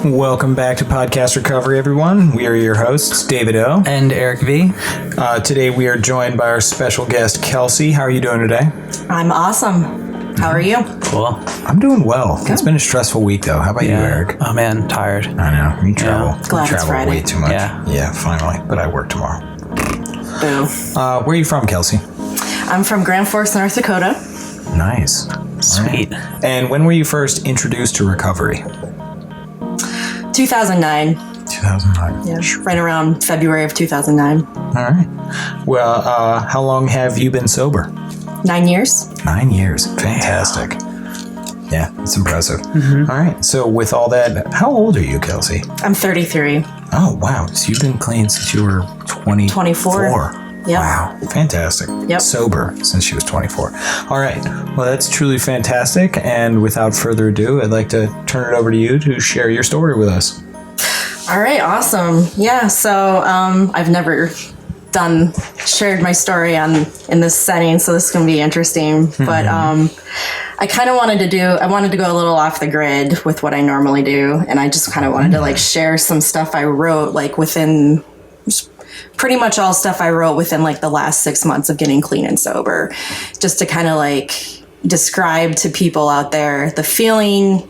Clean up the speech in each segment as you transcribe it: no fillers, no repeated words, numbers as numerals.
Welcome back to Podcast Recovery, everyone. We are your hosts, David O. And Eric V. Today we are joined by our special guest, Kelsey. How are you doing today? I'm awesome. How are you? Cool. I'm doing well. Good. It's been a stressful week, though. How about you, Eric? Oh, man, tired. I know. You travel. Yeah. Glad you travel it's Friday. way too much. Yeah, finally. But I work tomorrow. Boo. Where are you from, Kelsey? I'm from Grand Forks, North Dakota. Nice. Sweet. Right. And when were you first introduced to recovery? 2009. 2009. Yeah, right around February of 2009. All right. Well, how long have you been sober? 9 years. 9 years. Fantastic. Yeah, it's impressive. Mm-hmm. All right. So with all that, how old are you, Kelsey? I'm 33. Oh, wow. So you've been clean since you were 24. Yep. Wow. Fantastic. Yep. Sober since she was 24. All right. Well, that's truly fantastic. And without further ado, I'd like to turn it over to you to share your story with us. All right. Awesome. Yeah. So I've never shared my story in this setting, so this is going to be interesting. Mm-hmm. But I kind of wanted to go a little off the grid with what I normally do. And I just kind of wanted to share some stuff I wrote within pretty much all stuff I wrote within the last 6 months of getting clean and sober, just to kind of describe to people out there the feeling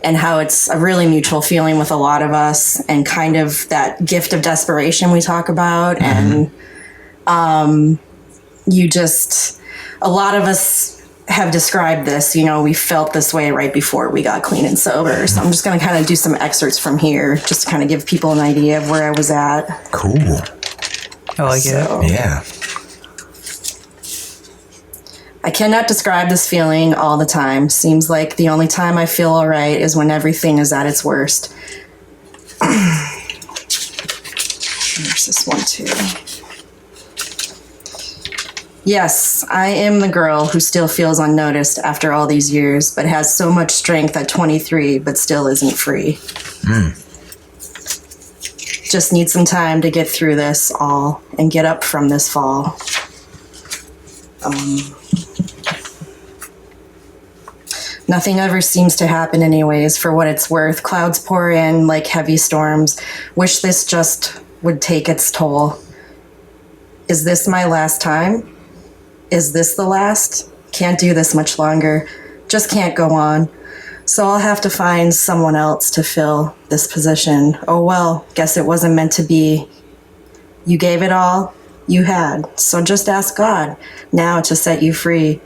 and how it's a really mutual feeling with a lot of us, and kind of that gift of desperation we talk about. Mm-hmm. And a lot of us have described this, we felt this way right before we got clean and sober. So I'm just going to kind of do some excerpts from here just to kind of give people an idea of where I was at. Cool. I like it. Yeah. I cannot describe this feeling all the time. Seems like the only time I feel all right is when everything is at its worst. There's this one too. Yes, I am the girl who still feels unnoticed after all these years, but has so much strength at 23, but still isn't free. Just need some time to get through this all and get up from this fall. Nothing ever seems to happen anyways, for what it's worth. Clouds pour in like heavy storms. Wish this just would take its toll. Is this my last time? Is this the last? Can't do this much longer. Just can't go on. So I'll have to find someone else to fill this position. Oh well, guess it wasn't meant to be. You gave it all you had, so just ask God now to set you free.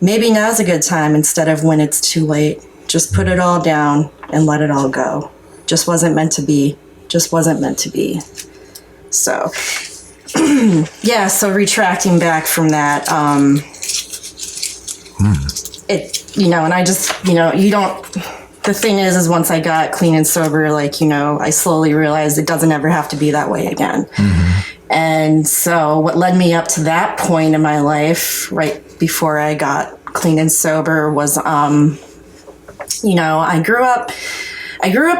Maybe now's a good time instead of when it's too late. Just put it all down and let it all go. Just wasn't meant to be. Just wasn't meant to be. So, yeah, so retracting back from that, and I just, the thing is once I got clean and sober, I slowly realized it doesn't ever have to be that way again. Mm-hmm. And so what led me up to that point in my life, right before I got clean and sober, was, I grew up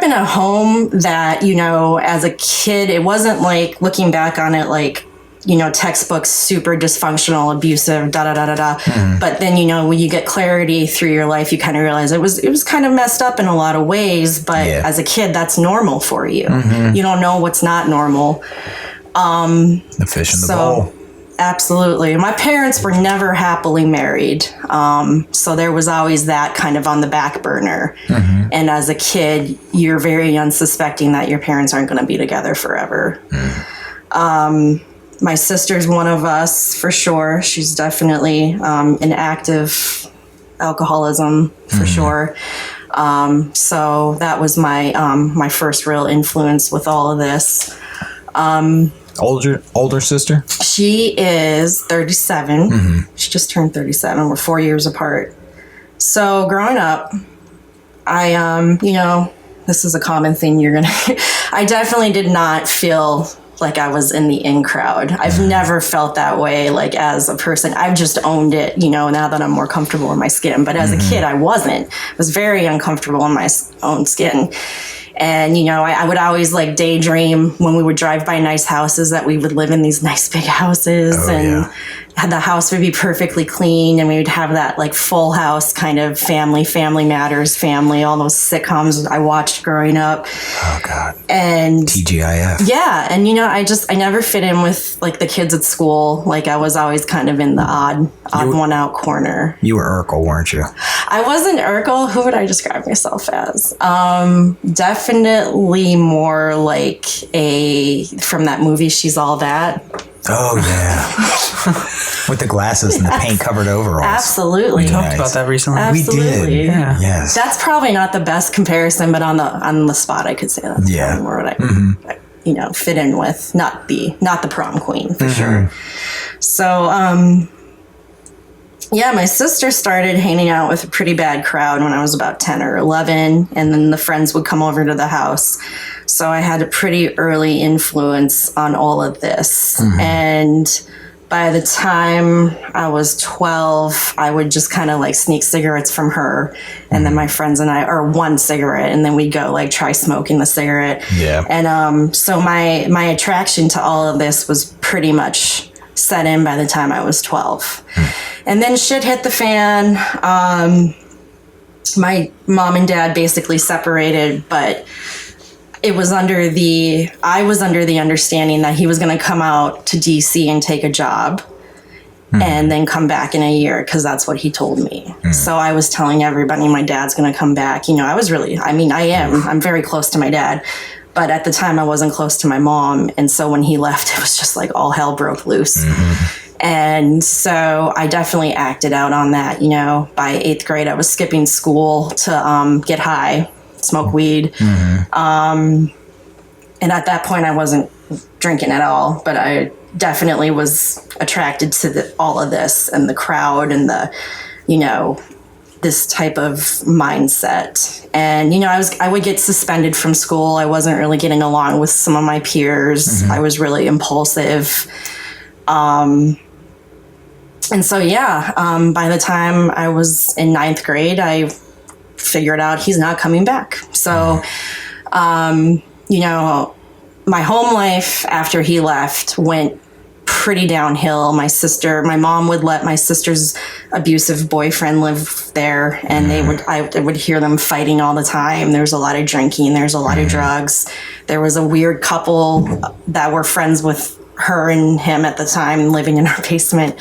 in a home that, as a kid, it wasn't looking back on it, textbooks, super dysfunctional, abusive, da-da-da-da-da. Mm. But then, when you get clarity through your life, you kind of realize it was kind of messed up in a lot of ways. But as a kid, that's normal for you. Mm-hmm. You don't know what's not normal. The fish in the bowl. Absolutely. My parents were never happily married. So there was always that kind of on the back burner. Mm-hmm. And as a kid, you're very unsuspecting that your parents aren't going to be together forever. Mm. My sister's one of us for sure. She's definitely in active alcoholism for sure. So that was my first real influence with all of this. Older sister? She is 37. Mm-hmm. She just turned 37. We're 4 years apart. So growing up, I, this is a common thing I definitely did not feel like I was in the in crowd. I've never felt that way, as a person. I've just owned it, now that I'm more comfortable in my skin. But as a kid, I wasn't. I was very uncomfortable in my own skin. And, you know, I would always like daydream when we would drive by nice houses that we would live in these nice big houses the house would be perfectly clean and we would have that like Full House kind of Family Matters, all those sitcoms I watched growing up. Oh God. And TGIF. Yeah. And, you know, I never fit in with like the kids at school. Like I was always kind of in the odd one out corner. You were Urkel, weren't you? I wasn't Urkel. Who would I describe myself as? Definitely more like from that movie, She's All That. Oh, yeah. With the glasses and the paint covered overalls. Absolutely. We talked about that recently. Absolutely. We did. Yeah. Yes. That's probably not the best comparison, but on the spot, I could say that's probably more what I, you know, fit in with. Not the prom queen, for sure. So, yeah, my sister started hanging out with a pretty bad crowd when I was about 10 or 11, and then the friends would come over to the house. So I had a pretty early influence on all of this. And by the time I was 12, I would just kind of like sneak cigarettes from her. And then my friends and I, or one cigarette, and then we'd go like try smoking the cigarette. Yeah. And so my attraction to all of this was pretty much set in by the time I was 12. And then shit hit the fan. My mom and dad basically separated, but I was under the understanding that he was going to come out to DC and take a job and then come back in a year, because that's what he told me. So I was telling everybody my dad's going to come back. You know, I'm very close to my dad, but at the time I wasn't close to my mom. And so when he left, it was just like all hell broke loose. And so I definitely acted out on that. You know, by 8th grade, I was skipping school to get high, smoke weed. And at that point, I wasn't drinking at all, but I definitely was attracted to all of this and the crowd and this type of mindset. And, you know, I would get suspended from school. I wasn't really getting along with some of my peers. I was really impulsive. And so, by the time I was in 9th grade, I figured out he's not coming back. So, you know, my home life after he left went pretty downhill. My mom would let my sister's abusive boyfriend live there, and I would hear them fighting all the time. There was a lot of drinking. There's a lot of drugs. There was a weird couple that were friends with her and him at the time living in our basement.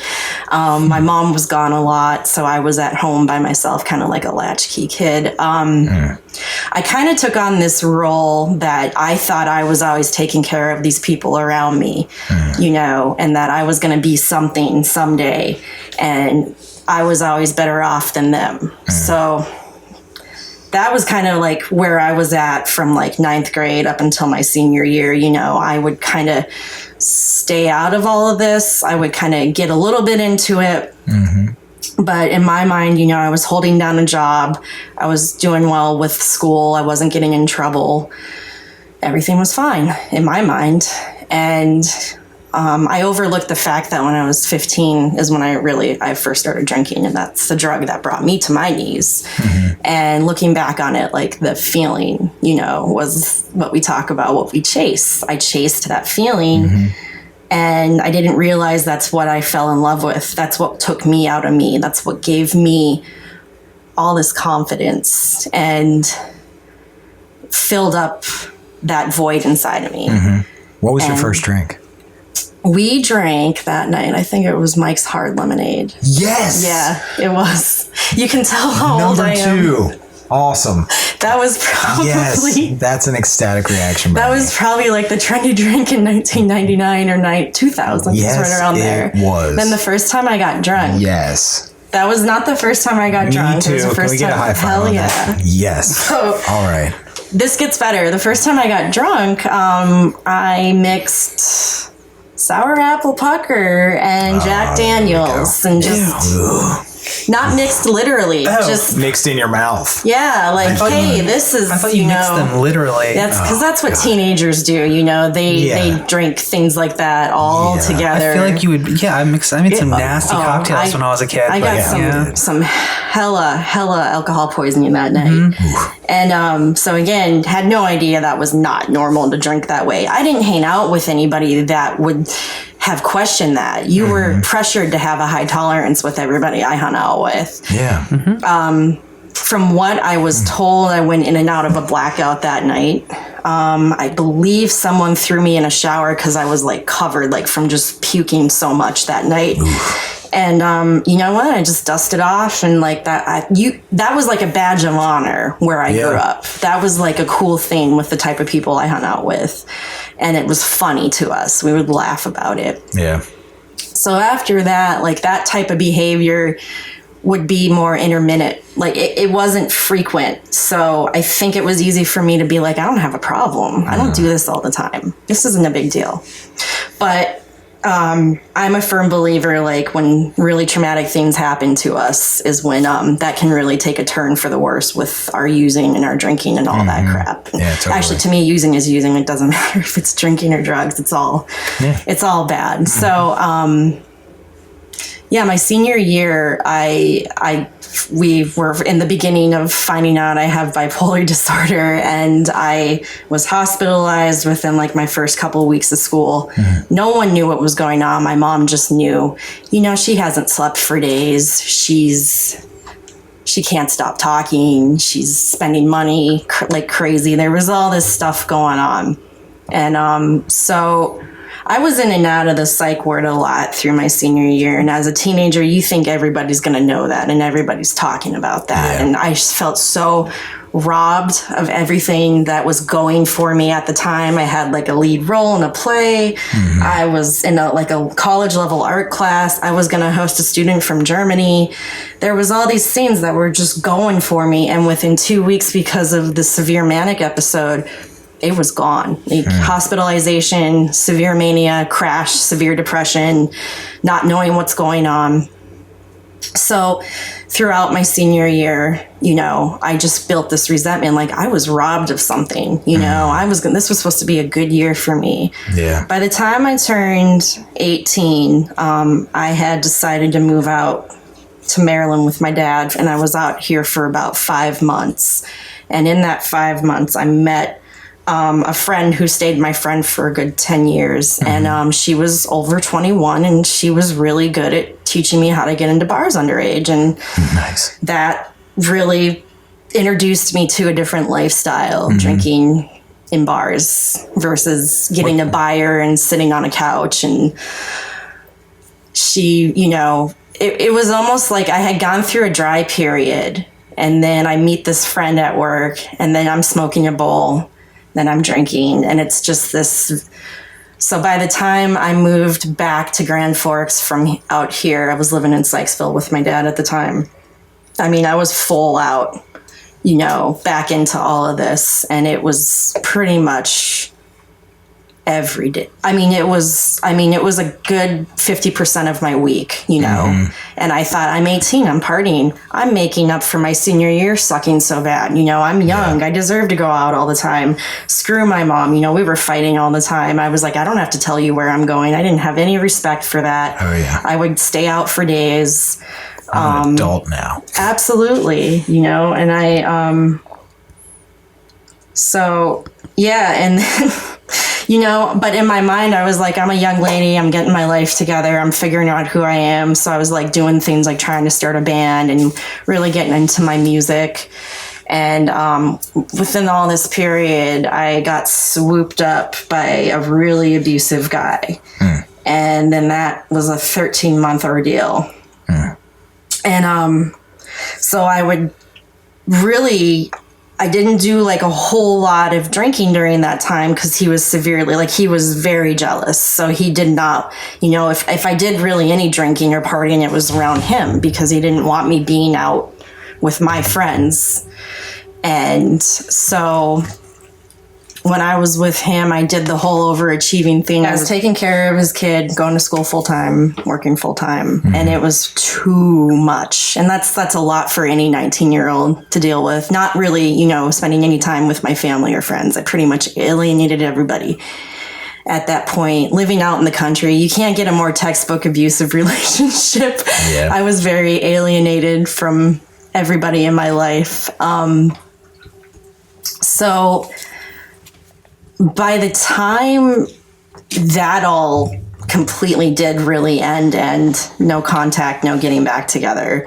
My mom was gone a lot, so I was at home by myself, kind of like a latchkey kid. I kind of took on this role that I thought I was always taking care of these people around me, you know, and that I was going to be something someday, and I was always better off than them. So that was kind of like where I was at from like 9th grade up until my senior year. You know, I would kind of stay out of all of this. I would kind of get a little bit into it. But in my mind, you know, I was holding down a job. I was doing well with school. I wasn't getting in trouble. Everything was fine in my mind. And I overlooked the fact that when I was 15 is when I first started drinking, and that's the drug that brought me to my knees. And looking back on it, like the feeling, you know, was what we talk about, what we chase. I chased that feeling, and I didn't realize that's what I fell in love with. That's what took me out of me. That's what gave me all this confidence and filled up that void inside of me. What was your first drink? We drank that night, I think it was Mike's Hard Lemonade. Yes! Yeah, it was. You can tell how old I am. Number 2. Awesome. That was probably... Yes, that's an ecstatic reaction. That was probably like the trendy drink in 1999 or 2000. Yes, right around there. It was. Then the first time I got drunk. Yes. That was not the first time I got drunk. Me too. It was the first Can we get time. a high five Hell on yeah. that? Yes. So, all right. This gets better. The first time I got drunk, I mixed sour apple pucker and Jack Daniels and just Not mixed literally, Oh, just mixed in your mouth. yeah, like hey, this is I thought you mixed them literally. That's because that's what teenagers do. They drink things like that all together. I feel like you would. Yeah, I made some nasty cocktails when I was a kid. I got some hella alcohol poisoning that night, and so again, had no idea that was not normal to drink that way. I didn't hang out with anybody that would have questioned that. You were pressured to have a high tolerance with everybody I hung out with. Yeah. From what I was told, I went in and out of a blackout that night. I believe someone threw me in a shower because I was like covered like from just puking so much that night. And you know what? I just dusted off, and like that was like a badge of honor where I grew up. That was like a cool thing with the type of people I hung out with, and it was funny to us. We would laugh about it. Yeah. So after that, like that type of behavior would be more intermittent. Like it wasn't frequent. So I think it was easy for me to be like, I don't have a problem. I don't do this all the time. This isn't a big deal. But I'm a firm believer, like when really traumatic things happen to us is when that can really take a turn for the worse with our using and our drinking and all that crap. Yeah, totally. Actually, to me, using is using. It doesn't matter if it's drinking or drugs. It's all bad. So, my senior year, we were in the beginning of finding out I have bipolar disorder, and I was hospitalized within like my first couple of weeks of school. No one knew what was going on. My mom just knew, she hasn't slept for days. She can't stop talking. She's spending money like crazy. There was all this stuff going on. And so I was in and out of the psych ward a lot through my senior year. And as a teenager, you think everybody's going to know that and everybody's talking about that. Yeah. And I just felt so robbed of everything that was going for me at the time. I had like a lead role in a play. I was in a college level art class. I was going to host a student from Germany. There was all these things that were just going for me. And within 2 weeks, because of the severe manic episode, it was gone. Hospitalization, severe mania, crash, severe depression, not knowing what's going on. So throughout my senior year, I just built this resentment. Like I was robbed of something, this was supposed to be a good year for me. Yeah. By the time I turned 18, I had decided to move out to Maryland with my dad. And I was out here for about 5 months. And in that 5 months, I met a friend who stayed my friend for a good 10 years. And she was over 21, and she was really good at teaching me how to get into bars underage. And that really introduced me to a different lifestyle, drinking in bars versus getting a buyer and sitting on a couch. And she, it was almost like I had gone through a dry period, and then I meet this friend at work, and then I'm smoking a bowl. Then I'm drinking, and it's just this. So by the time I moved back to Grand Forks from out here, I was living in Sykesville with my dad at the time. I mean, I was full out, back into all of this, and it was pretty much every day. It was a good 50% of my week, and I thought, I'm 18, I'm partying, I'm making up for my senior year sucking so bad, I'm young, I deserve to go out all the time, screw my mom, we were fighting all the time. I was like, I don't have to tell you where I'm going. I didn't have any respect for that. I would stay out for days. I'm an adult now. Absolutely, and I so yeah, and then but in my mind, I was like, I'm a young lady. I'm getting my life together. I'm figuring out who I am. So I was like doing things like trying to start a band and really getting into my music. And within all this period, I got swooped up by a really abusive guy. And then that was a 13-month ordeal. And so I didn't do like a whole lot of drinking during that time because he was he was very jealous. So he did not, if I did really any drinking or partying, it was around him because he didn't want me being out with my friends. And so when I was with him, I did the whole overachieving thing. I was taking care of his kid, going to school full time, working full time, and it was too much. And that's a lot for any 19-year-old to deal with. Not really, you know, spending any time with my family or friends. I pretty much alienated everybody at that point. Living out in the country, you can't get a more textbook abusive relationship. Yeah. I was very alienated from everybody in my life. So by the time that all completely did really end and no contact, no getting back together,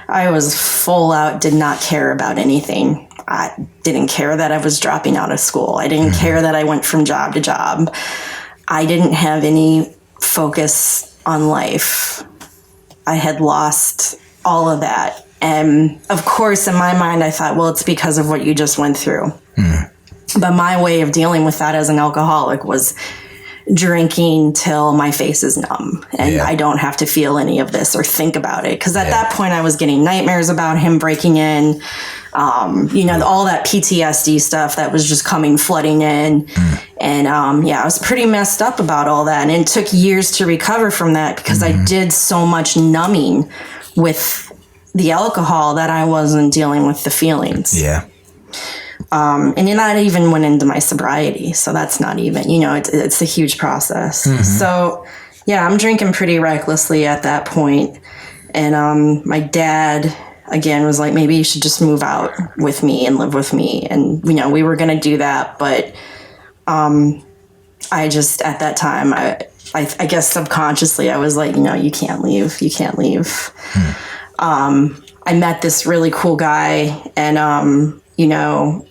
I was full out, did not care about anything. I didn't care that I was dropping out of school. I didn't care that I went from job to job. I didn't have any focus on life. I had lost all of that. And of course, in my mind, I thought, well, it's because of what you just went through. But my way of dealing with that as an alcoholic was drinking till my face is numb and I don't have to feel any of this or think about it. Because at that point, I was getting nightmares about him breaking in, you know, all that PTSD stuff that was just coming flooding in. And I was pretty messed up about all that. And it took years to recover from that because I did so much numbing with the alcohol that I wasn't dealing with the feelings. Yeah. And that even went into my sobriety. So that's not even, you know, it's a huge process. So yeah, I'm drinking pretty recklessly at that point. And my dad, again, was like, maybe you should just move out with me and live with me. And, you know, we were going to do that. But I just, at that time, I guess subconsciously, I was like, you know, you can't leave. You can't leave. I met this really cool guy and, you know,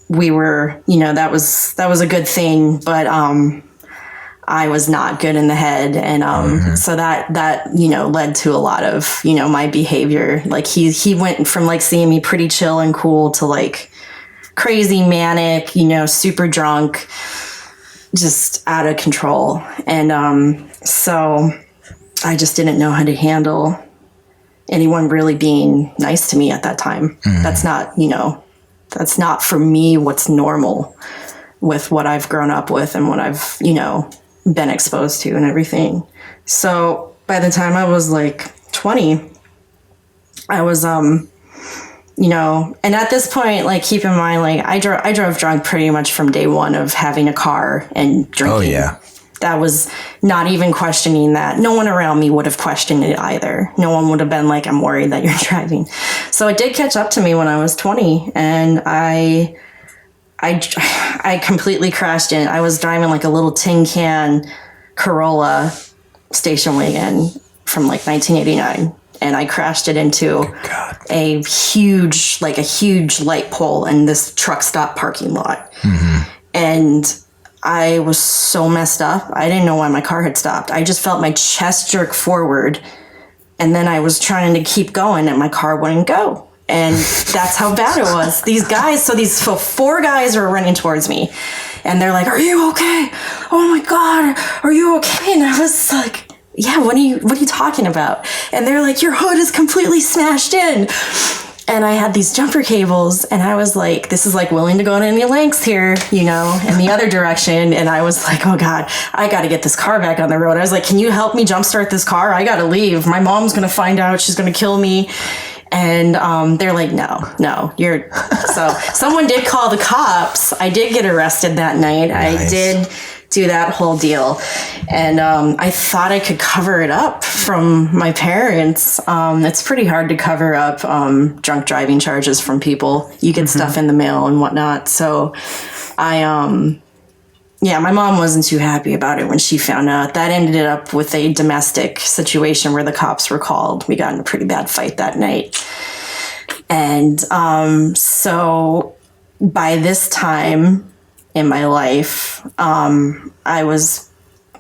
we were, you know, that was a good thing, but I was not good in the head. And so that, you know, led to a lot of, you know, my behavior. Like he went from like seeing me pretty chill and cool to like crazy manic, you know, super drunk, just out of control. And so I just didn't know how to handle anyone really being nice to me at that time. That's not, you know, that's not for me what's normal with what I've grown up with and what I've, you know, been exposed to and everything. So by the time I was like 20, I was, you know, and at this point, like, keep in mind, like, I drove drunk pretty much from day one of having a car and drinking. Oh, yeah. That was not even questioning that. No one around me would have questioned it either. No one would have been like, I'm worried that you're driving. So it did catch up to me when I was 20, and I completely crashed in. I was driving like a little tin can Corolla station wagon from like 1989. And I crashed it into a huge light pole in this truck stop parking lot. And I was so messed up. I didn't know why my car had stopped. I just felt my chest jerk forward. And then I was trying to keep going and my car wouldn't go. And that's how bad it was. These four guys were running towards me. And they're like, "Are you okay? Oh my God, are you okay?" And I was like, "Yeah, what are you talking about?" And they're like, "Your hood is completely smashed in." And I had these jumper cables, and I was like, this is like willing to go to any lengths here, you know, in the other direction. And I was like, oh God, I got to get this car back on the road. I was like, can you help me jumpstart this car? I got to leave. My mom's going to find out. She's going to kill me. And they're like, no, you're... So someone did call the cops. I did get arrested that night. Nice. I did do that whole deal. And I thought I could cover it up from my parents. It's pretty hard to cover up drunk driving charges from people. You get stuff in the mail and whatnot. So my mom wasn't too happy about it when she found out. That ended up with a domestic situation where the cops were called. We got in a pretty bad fight that night. And so by this time in my life, I was,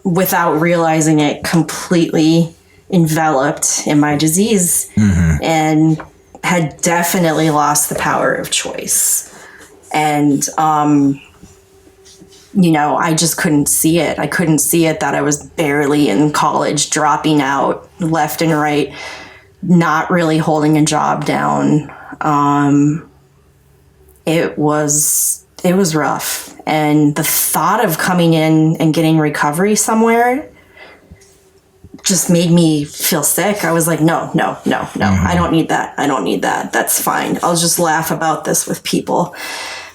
without realizing it, completely enveloped in my disease and had definitely lost the power of choice. And, you know, I just couldn't see it. I couldn't see it that I was barely in college, dropping out left and right, not really holding a job down. It was rough. And the thought of coming in and getting recovery somewhere just made me feel sick. I was like, no, I don't need that. That's fine. I'll just laugh about this with people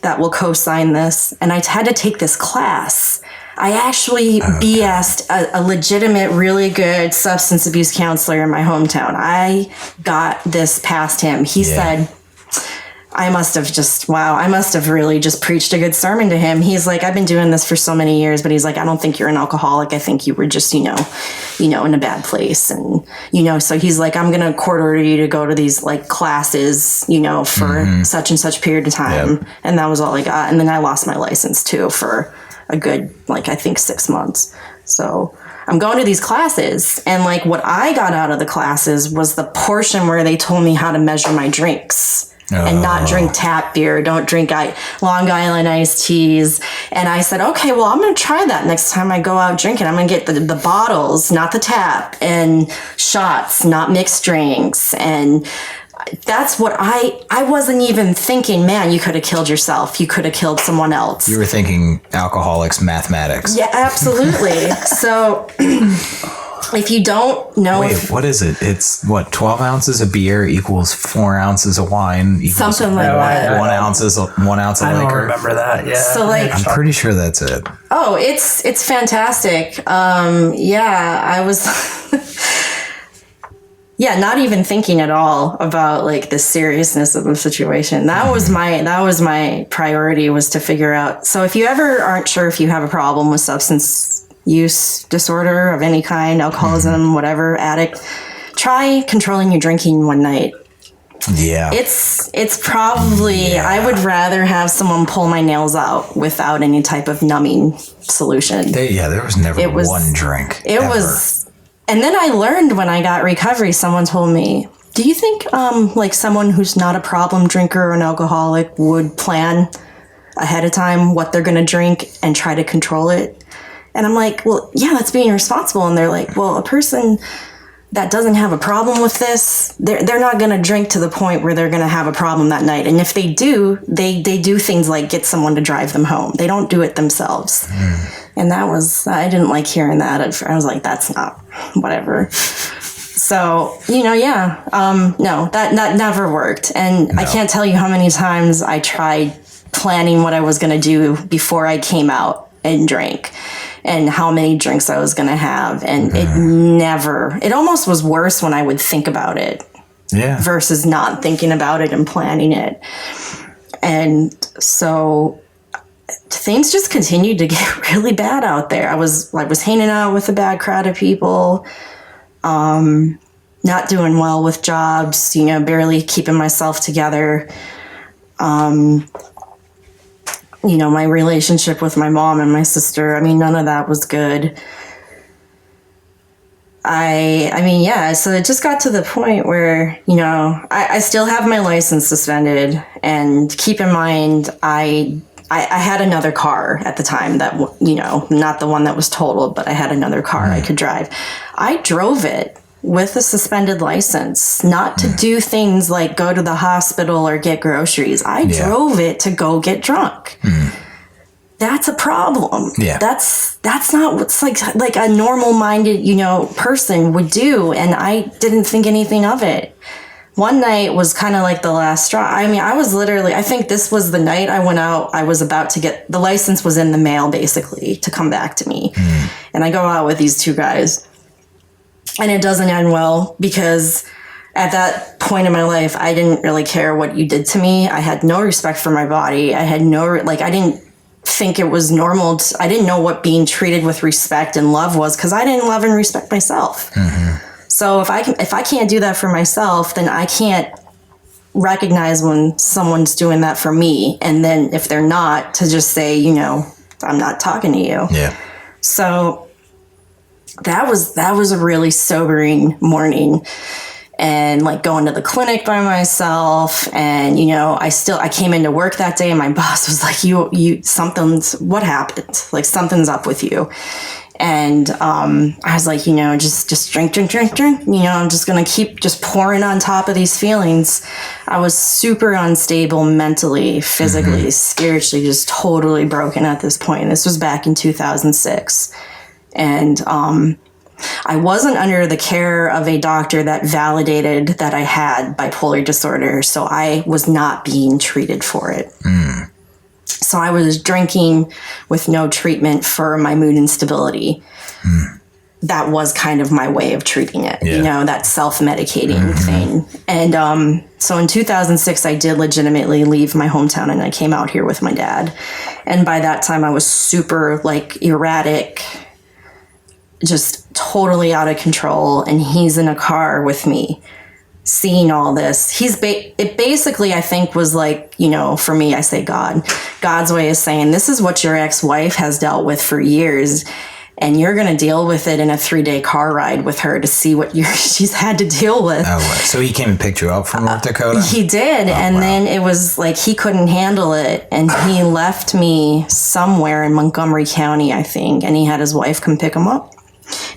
that will co-sign this. And I had to take this class. I actually BS'd a legitimate, really good substance abuse counselor in my hometown. I got this past him. He said, I must have really just preached a good sermon to him. He's like, I've been doing this for so many years, but he's like, I don't think you're an alcoholic. I think you were just, in a bad place. And, so he's like, I'm going to court order you to go to these like classes, for such and such period of time. Yep. And that was all I got. And then I lost my license too for a good, I think 6 months. So I'm going to these classes, and what I got out of the classes was the portion where they told me how to measure my drinks. And not drink tap beer, don't drink Long Island iced teas. And I said, okay, well, I'm going to try that next time I go out drinking. I'm going to get the bottles, not the tap, and shots, not mixed drinks. And that's what I wasn't even thinking, man, you could have killed yourself. You could have killed someone else. You were thinking alcoholics mathematics. Yeah, absolutely. So if you don't know... Wait, what is it? It's 12 ounces of beer equals 4 ounces of wine equals... Something like that. 1 ounce of liquor. I don't remember that, yeah. So I'm pretty sure that's it. Oh, it's fantastic. I was... Yeah, not even thinking at all about the seriousness of the situation. That was my priority, was to figure out. So if you ever aren't sure if you have a problem with substance use disorder of any kind, alcoholism, whatever, addict, try controlling your drinking one night. Yeah. It's probably, I would rather have someone pull my nails out without any type of numbing solution. There was never one drink. And then I learned when I got recovery, someone told me, do you think someone who's not a problem drinker or an alcoholic would plan ahead of time what they're going to drink and try to control it? And I'm like, well, yeah, that's being responsible. And they're like, well, a person that doesn't have a problem with this, they're not going to drink to the point where they're going to have a problem that night. And if they do, they do things like get someone to drive them home. They don't do it themselves. And I didn't like hearing that. I was like, that's not, whatever. So, no, that never worked. And no. I can't tell you how many times I tried planning what I was going to do before I came out and drank, and how many drinks I was going to have. And it almost was worse when I would think about it versus not thinking about it and planning it. And so things just continued to get really bad out there. I was hanging out with a bad crowd of people, not doing well with jobs, barely keeping myself together. My relationship with my mom and my sister, none of that was good. So it just got to the point where, I still have my license suspended, and keep in mind, I had another car at the time that, not the one that was totaled, but I had another car I could drive. I drove it with a suspended license, not to do things like go to the hospital or get groceries. I drove it to go get drunk. That's a problem. Yeah. That's not what's like a normal minded, person would do. And I didn't think anything of it. One night was kind of like the last straw. I think this was the night I went out. I was about to get, the license was in the mail basically to come back to me. And I go out with these two guys, and it doesn't end well, because at that point in my life, I didn't really care what you did to me. I had no respect for my body. I had I didn't think it was normal. I didn't know what being treated with respect and love was, because I didn't love and respect myself. So if I can't do that for myself, then I can't recognize when someone's doing that for me. And then if they're not, to just say, I'm not talking to you. Yeah. So that was a really sobering morning. And going to the clinic by myself, and I came into work that day, and my boss was like, what happened? Something's up with you. And I was like, just drink. I'm just going to keep just pouring on top of these feelings. I was super unstable mentally, physically, spiritually, just totally broken at this point. This was back in 2006. And I wasn't under the care of a doctor that validated that I had bipolar disorder, so I was not being treated for it. So I was drinking with no treatment for my mood instability. That was kind of my way of treating it, that self-medicating thing. And so in 2006, I did legitimately leave my hometown and I came out here with my dad. And by that time, I was super erratic, just totally out of control. And he's in a car with me, seeing all this. It basically, I think, was for me, I say God's way of saying, this is what your ex-wife has dealt with for years. And you're going to deal with it in a 3-day car ride with her to see what she's had to deal with. Oh, so he came and picked you up from North Dakota? He did. Then it was he couldn't handle it. And he left me somewhere in Montgomery County, I think. And he had his wife come pick him up.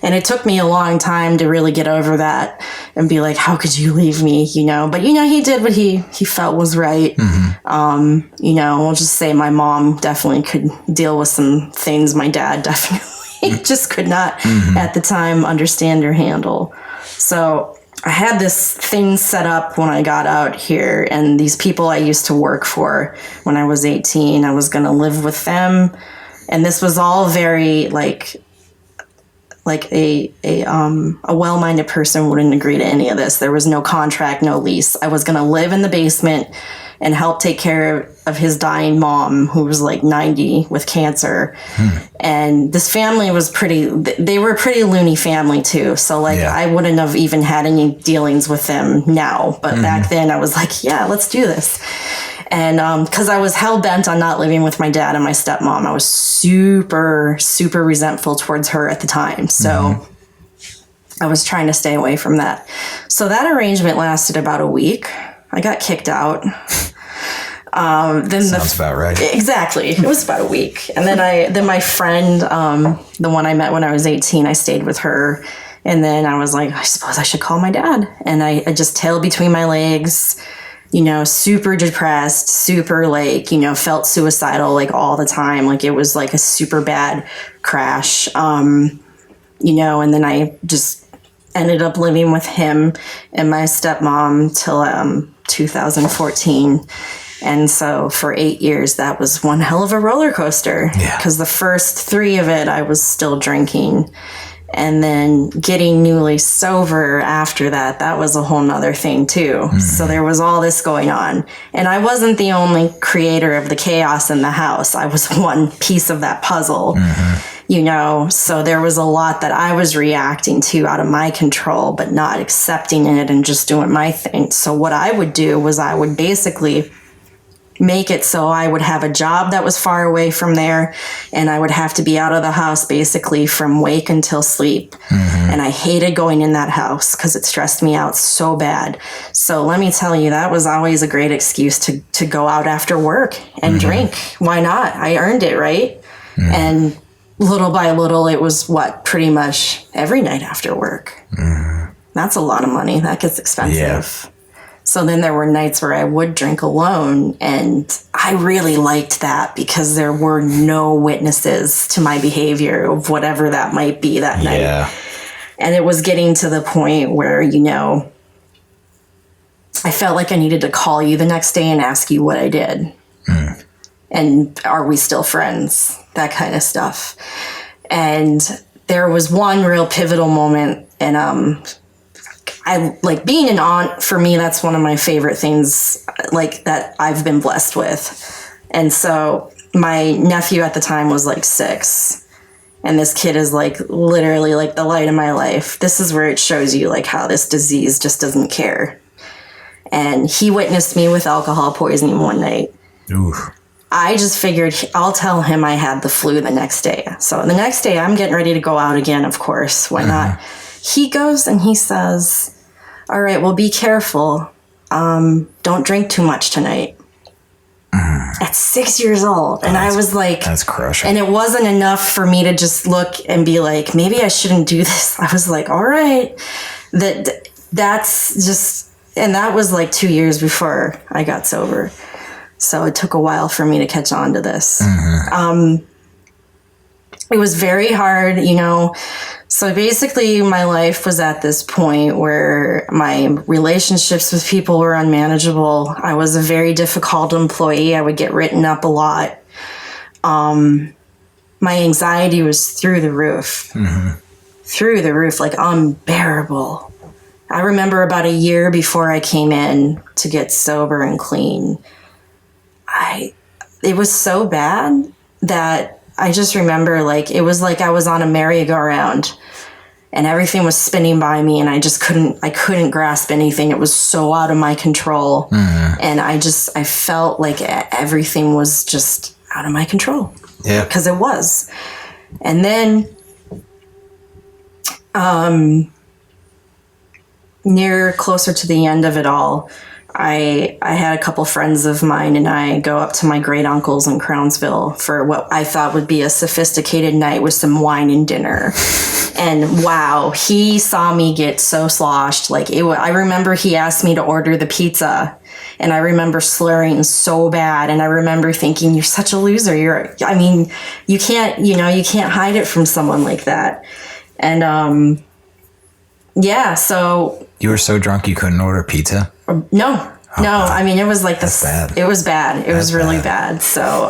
And it took me a long time to really get over that and be like, how could you leave me, But, he did what he felt was right. We'll just say my mom definitely could deal with some things my dad definitely just could not at the time understand or handle. So I had this thing set up when I got out here, and these people I used to work for when I was 18, I was going to live with them. And this was all very a well-minded person wouldn't agree to any of this. There was no contract, no lease. I was going to live in the basement and help take care of his dying mom, who was 90 with cancer. And this family was they were a pretty loony family too. So I wouldn't have even had any dealings with them now. But back then I was like, yeah, let's do this. And because I was hell-bent on not living with my dad and my stepmom, I was super, super resentful towards her at the time. So I was trying to stay away from that. So that arrangement lasted about a week. I got kicked out. Sounds about right. Exactly. It was about a week. And then my friend, the one I met when I was 18, I stayed with her. And then I was like, I suppose I should call my dad. And I just tailed between my legs, super depressed, super felt suicidal all the time. It was a super bad crash. And then I just ended up living with him and my stepmom till 2014. And so for 8 years, that was one hell of a roller coaster. Because the first 3 of it, I was still drinking. And then getting newly sober after that was a whole nother thing too. So there was all this going on. And I wasn't the only creator of the chaos in the house. I was one piece of that puzzle. So there was a lot that I was reacting to out of my control, but not accepting it and just doing my thing. So what I would do was I would basically make it so I would have a job that was far away from there, and I would have to be out of the house basically from wake until sleep. And I hated going in that house because it stressed me out so bad. So let me tell you, that was always a great excuse to go out after work and drink. Why not? I earned it, right? And little by little, it was pretty much every night after work. That's a lot of money. That gets expensive. So then there were nights where I would drink alone, and I really liked that because there were no witnesses to my behavior of whatever that might be that night. And it was getting to the point where, I felt like I needed to call you the next day and ask you what I did. And are we still friends? That kind of stuff. And there was one real pivotal moment, and I being an aunt. For me, that's one of my favorite things that I've been blessed with. And so my nephew at the time was 6, and this kid is literally the light of my life. This is where it shows you how this disease just doesn't care. And he witnessed me with alcohol poisoning one night. Oof. I just figured I'll tell him I had the flu the next day. So the next day I'm getting ready to go out again, of course. Why not? He goes and he says, all right, well, be careful. Don't drink too much tonight. at 6 years old. And I was like, that's crushing. And it wasn't enough for me to just look and be like, maybe I shouldn't do this. I was like, all right, that's just, and that was like 2 years before I got sober. So it took a while for me to catch on to this. It was very hard, you know. So basically my life was at this point where my relationships with people were unmanageable. I was a very difficult employee. I would get written up a lot. My anxiety was through the roof. Through the roof, like unbearable. I remember about a year before I came in to get sober and clean, it was so bad that I just remember, like, it was like I was on a merry-go-round and everything was spinning by me and I couldn't grasp anything. It was so out of my control. And I felt like everything was just out of my control. Yeah. Because it was. And then, closer to the end of it all, I had a couple friends of mine and I go up to my great uncle's in Crownsville for what I thought would be a sophisticated night with some wine and dinner. And wow, he saw me get so sloshed. Like I remember he asked me to order the pizza and I remember slurring so bad. And I remember thinking, you're such a loser. You can't hide it from someone like that. And, yeah, so you were so drunk you couldn't order pizza? No. I mean, it was like That's bad. It was bad. It was really bad. So,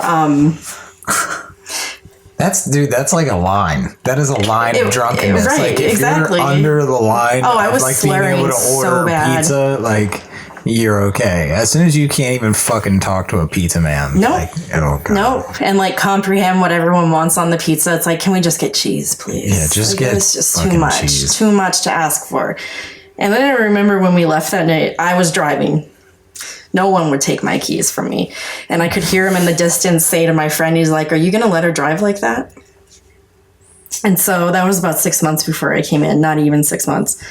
that's like a line. That is a line of drunkenness. Right, like if exactly. you're under the line I was like slurring being able to order so bad. pizza, like you're okay. As soon as you can't even fucking talk to a pizza man. Nope. Like, oh God. Nope. And like comprehend what everyone wants on the pizza. It's like, can we just get cheese, please? Yeah, just get it's just fucking too much. cheese. Too much to ask for. And then I remember when we left that night, I was driving. No one would take my keys from me. And I could hear him in the distance say to my friend, he's like, are you going to let her drive like that? And so that was about 6 months before I came in, not even 6 months.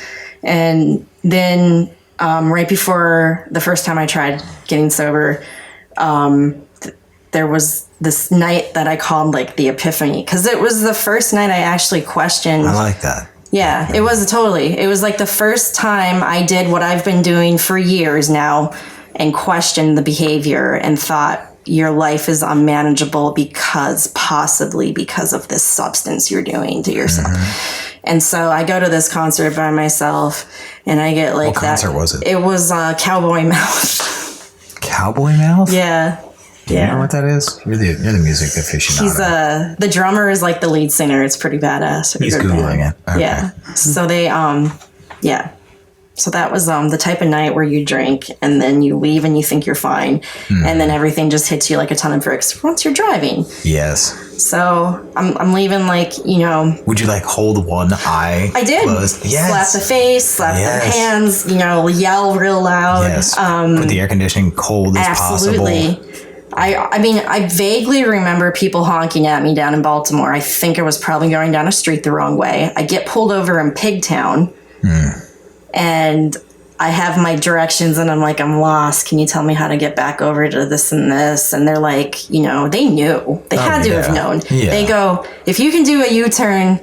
And then right before the first time I tried getting sober, there was this night that I called like the Epiphany, because it was the first night I actually questioned. I like that. Yeah, it was totally. It was like the first time I did what I've been doing for years now and questioned the behavior and thought your life is unmanageable possibly because of this substance you're doing to yourself. And so I go to this concert by myself and I get like What concert was it? It was Cowboy Mouth. Cowboy Mouth? Yeah. Do you know what that is? You're the music aficionado. He's the drummer is like the lead singer. It's pretty badass. He's Googling it. Okay. Yeah. So they yeah. So that was the type of night where you drink and then you leave and you think you're fine. And then everything just hits you like a ton of bricks once you're driving. Yes. So I'm leaving like, Would you like hold one eye? I did. Closed? Yes. Slap the face, slap the hands, yell real loud. Yes. Put the air conditioning cold as absolutely. possible. I mean, I vaguely remember people honking at me down in Baltimore. I think I was probably going down a street the wrong way. I get pulled over in Pigtown. And I have my directions and I'm like, I'm lost. Can you tell me how to get back over to this and this? And they're like, they knew. They had to have known. Yeah. They go, if you can do a U-turn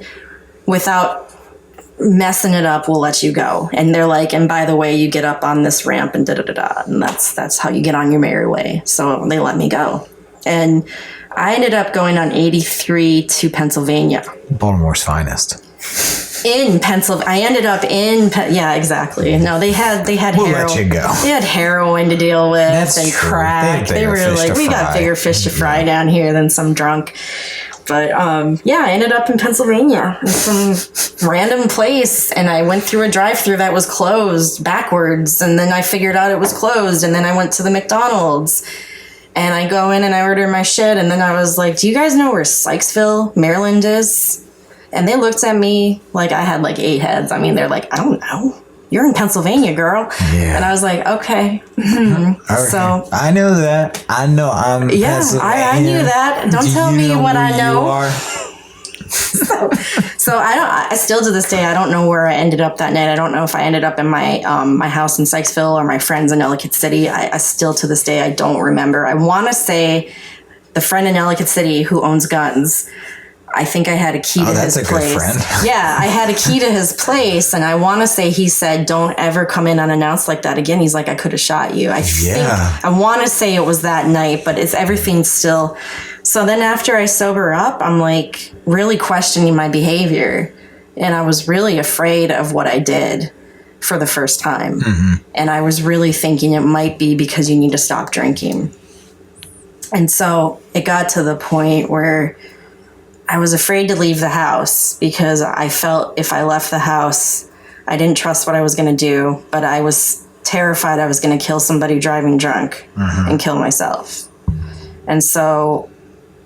without messing it up, we'll let you go. And they're like, and by the way, you get up on this ramp and da-da-da-da. And that's how you get on your merry way. So they let me go. And I ended up going on 83 to Pennsylvania. Baltimore's finest. In Pennsylvania, I ended up in. Yeah, exactly. No, they had We'll heroin. let you go. They had heroin to deal with. That's and true. crack. They were like, we got bigger fish to fry down here than some drunk. But yeah, I ended up in Pennsylvania, in some random place, and I went through a drive-thru that was closed backwards, and then I figured out it was closed, and then I went to the McDonald's. And I go in and I order my shit, and then I was like, do you guys know where Sykesville, Maryland is? And they looked at me like I had like 8 heads. I mean, they're like, I don't know. You're in Pennsylvania, girl. Yeah. And I was like, okay. Right. So I know that. I know I'm yeah, Pennsylvania. I knew that. Don't tell me what I know. So I still to this day, I don't know where I ended up that night. I don't know if I ended up in my my house in Sykesville or my friends in Ellicott City. I still to this day, I don't remember. I want to say the friend in Ellicott City who owns guns, I think I had a key to his place. Good friend. Yeah, I had a key to his place, and I want to say he said, "Don't ever come in unannounced like that again." He's like, "I could have shot you." I want to say it was that night, but it's everything still. So then after I sober up, I'm like really questioning my behavior, and I was really afraid of what I did for the first time, and I was really thinking it might be because you need to stop drinking. And so it got to the point where I was afraid to leave the house because I felt if I left the house, I didn't trust what I was going to do, but I was terrified I was going to kill somebody driving drunk and kill myself. And so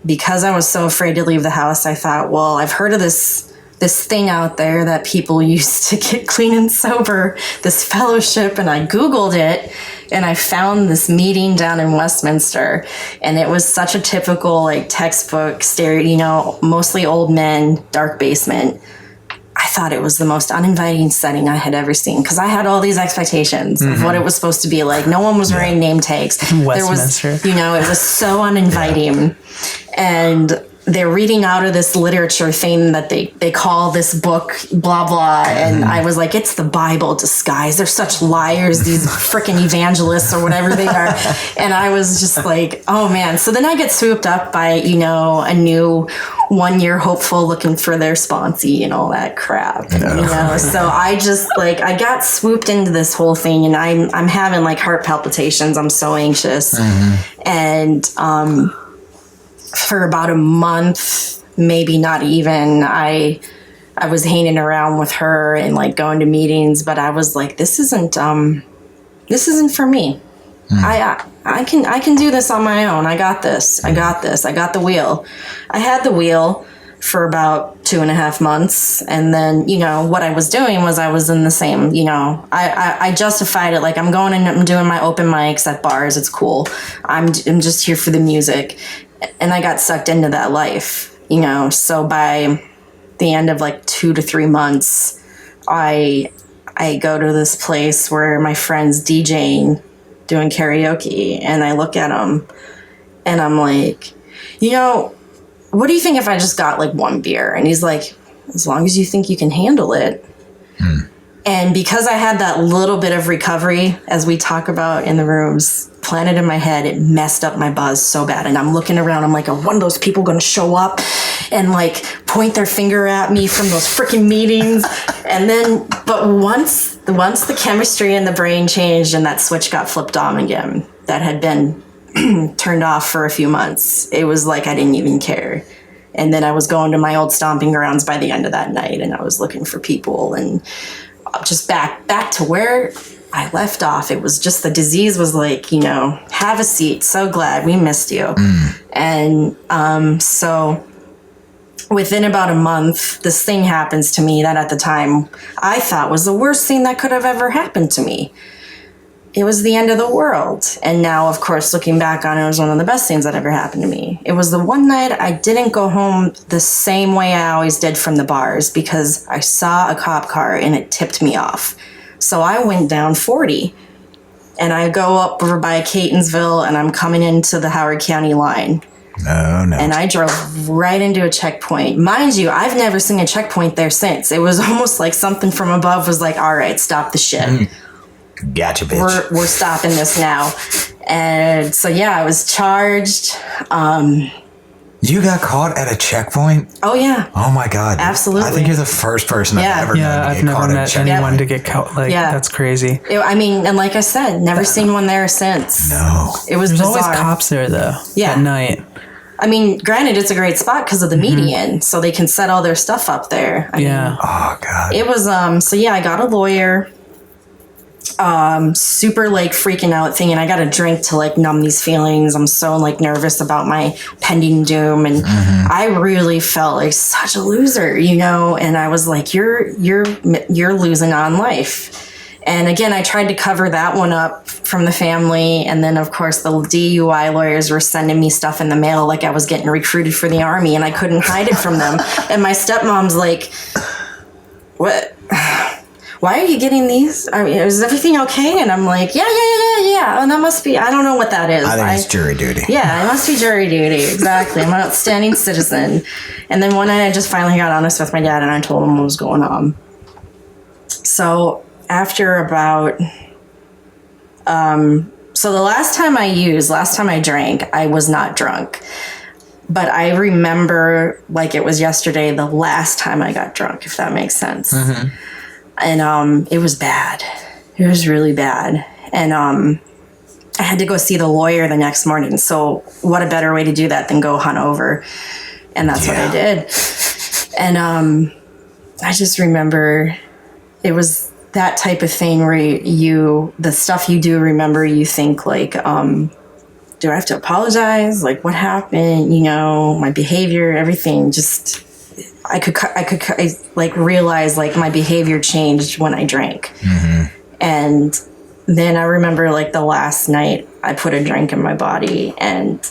because I was so afraid to leave the house, I thought, well, I've heard of this thing out there that people use to get clean and sober, this fellowship, and I Googled it, and I found this meeting down in Westminster, and it was such a typical like textbook mostly old men, dark basement. I thought it was the most uninviting setting I had ever seen because I had all these expectations of what it was supposed to be like. No one was wearing name tags. Westminster. There was, it was so uninviting. And they're reading out of this literature thing that they call this book, blah, blah. And I was like, it's the Bible disguised. They're such liars, these freaking evangelists or whatever they are. And I was just like, oh man. So then I get swooped up by, a new 1 year hopeful looking for their sponsee and all that crap. So I just I got swooped into this whole thing, and I'm having like heart palpitations. I'm so anxious. And, for about a month, maybe not even, I was hanging around with her and like going to meetings, but I was like, this isn't for me. I can do this on my own. I got this. I got the wheel. I had the wheel for about 2.5 months. And then, what I was doing was I was in the same, I justified it. Like I'm going and I'm doing my open mics at bars. It's cool. I'm just here for the music. And I got sucked into that life, so by the end of like 2 to 3 months, I go to this place where my friend's DJing, doing karaoke, and I look at him and I'm like, what do you think if I just got like 1 beer? And he's like, as long as you think you can handle it. And because I had that little bit of recovery, as we talk about in the rooms, planted in my head, it messed up my buzz so bad. And I'm looking around, I'm like, are one of those people going to show up and like point their finger at me from those freaking meetings? And then, but once the chemistry in the brain changed and that switch got flipped on again, that had been turned off for a few months, it was like I didn't even care. And then I was going to my old stomping grounds by the end of that night, and I was looking for people and just back to where I left off. It was just the disease was like, have a seat. So glad we missed you. And so within about a month, this thing happens to me that at the time I thought was the worst thing that could have ever happened to me. It was the end of the world. And now, of course, looking back on it, it was one of the best things that ever happened to me. It was the one night I didn't go home the same way I always did from the bars because I saw a cop car and it tipped me off. So I went down 40 and I go up over by Catonsville and I'm coming into the Howard County line. No. And I drove right into a checkpoint. Mind you, I've never seen a checkpoint there since. It was almost like something from above was like, all right, stop the shit. Gotcha, bitch. We're stopping this now. And so, yeah, I was charged. You got caught at a checkpoint? Oh, yeah. Oh, my God. Absolutely. I think you're the first person I've ever known to I've get never caught at a met checkpoint. anyone to get caught. That's crazy. And like I said, never seen one there since. No. It was There's bizarre. always cops there, though, at night. I mean, granted, it's a great spot because of the median, so they can set all their stuff up there. I mean, oh, God. it was, I got a lawyer. Super like freaking out thing, and I got a drink to like numb these feelings. I'm so like nervous about my pending doom, and I really felt like such a loser, and I was like, you're losing on life. And again, I tried to cover that one up from the family. And then, of course, the DUI lawyers were sending me stuff in the mail like I was getting recruited for the Army, and I couldn't hide it from them. And my stepmom's like, what? Why are you getting these? I mean, is everything okay? And I'm like, yeah. And that must be, I don't know what that is. I think it's jury duty. Yeah, it must be jury duty. Exactly. I'm an outstanding citizen. And then one night I just finally got honest with my dad and I told him what was going on. So after about, so the last time I drank, I was not drunk. But I remember like it was yesterday, the last time I got drunk, if that makes sense. Mm-hmm. And it was bad. It was really bad. And I had to go see the lawyer the next morning. So what a better way to do that than go hungover. And that's what I did. And I just remember it was that type of thing where the stuff you do remember, you think like, do I have to apologize? Like what happened? You know, my behavior, everything just... I like realize like my behavior changed when I drank. Mm-hmm. And then I remember like the last night I put a drink in my body and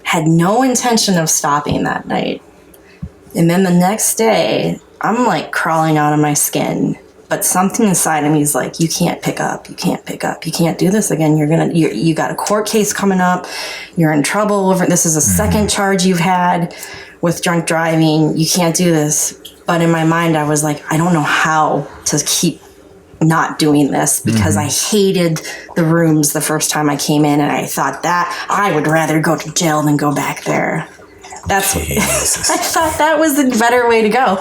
had no intention of stopping that night. And then the next day I'm like crawling out of my skin, but something inside of me is like, you can't pick up. You can't do this again. You got a court case coming up. You're in trouble over, this is a second charge you've had with drunk driving. You can't do this. But in my mind, I was like, I don't know how to keep not doing this because I hated the rooms the first time I came in. And I thought that I would rather go to jail than go back there. That's I thought that was the better way to go.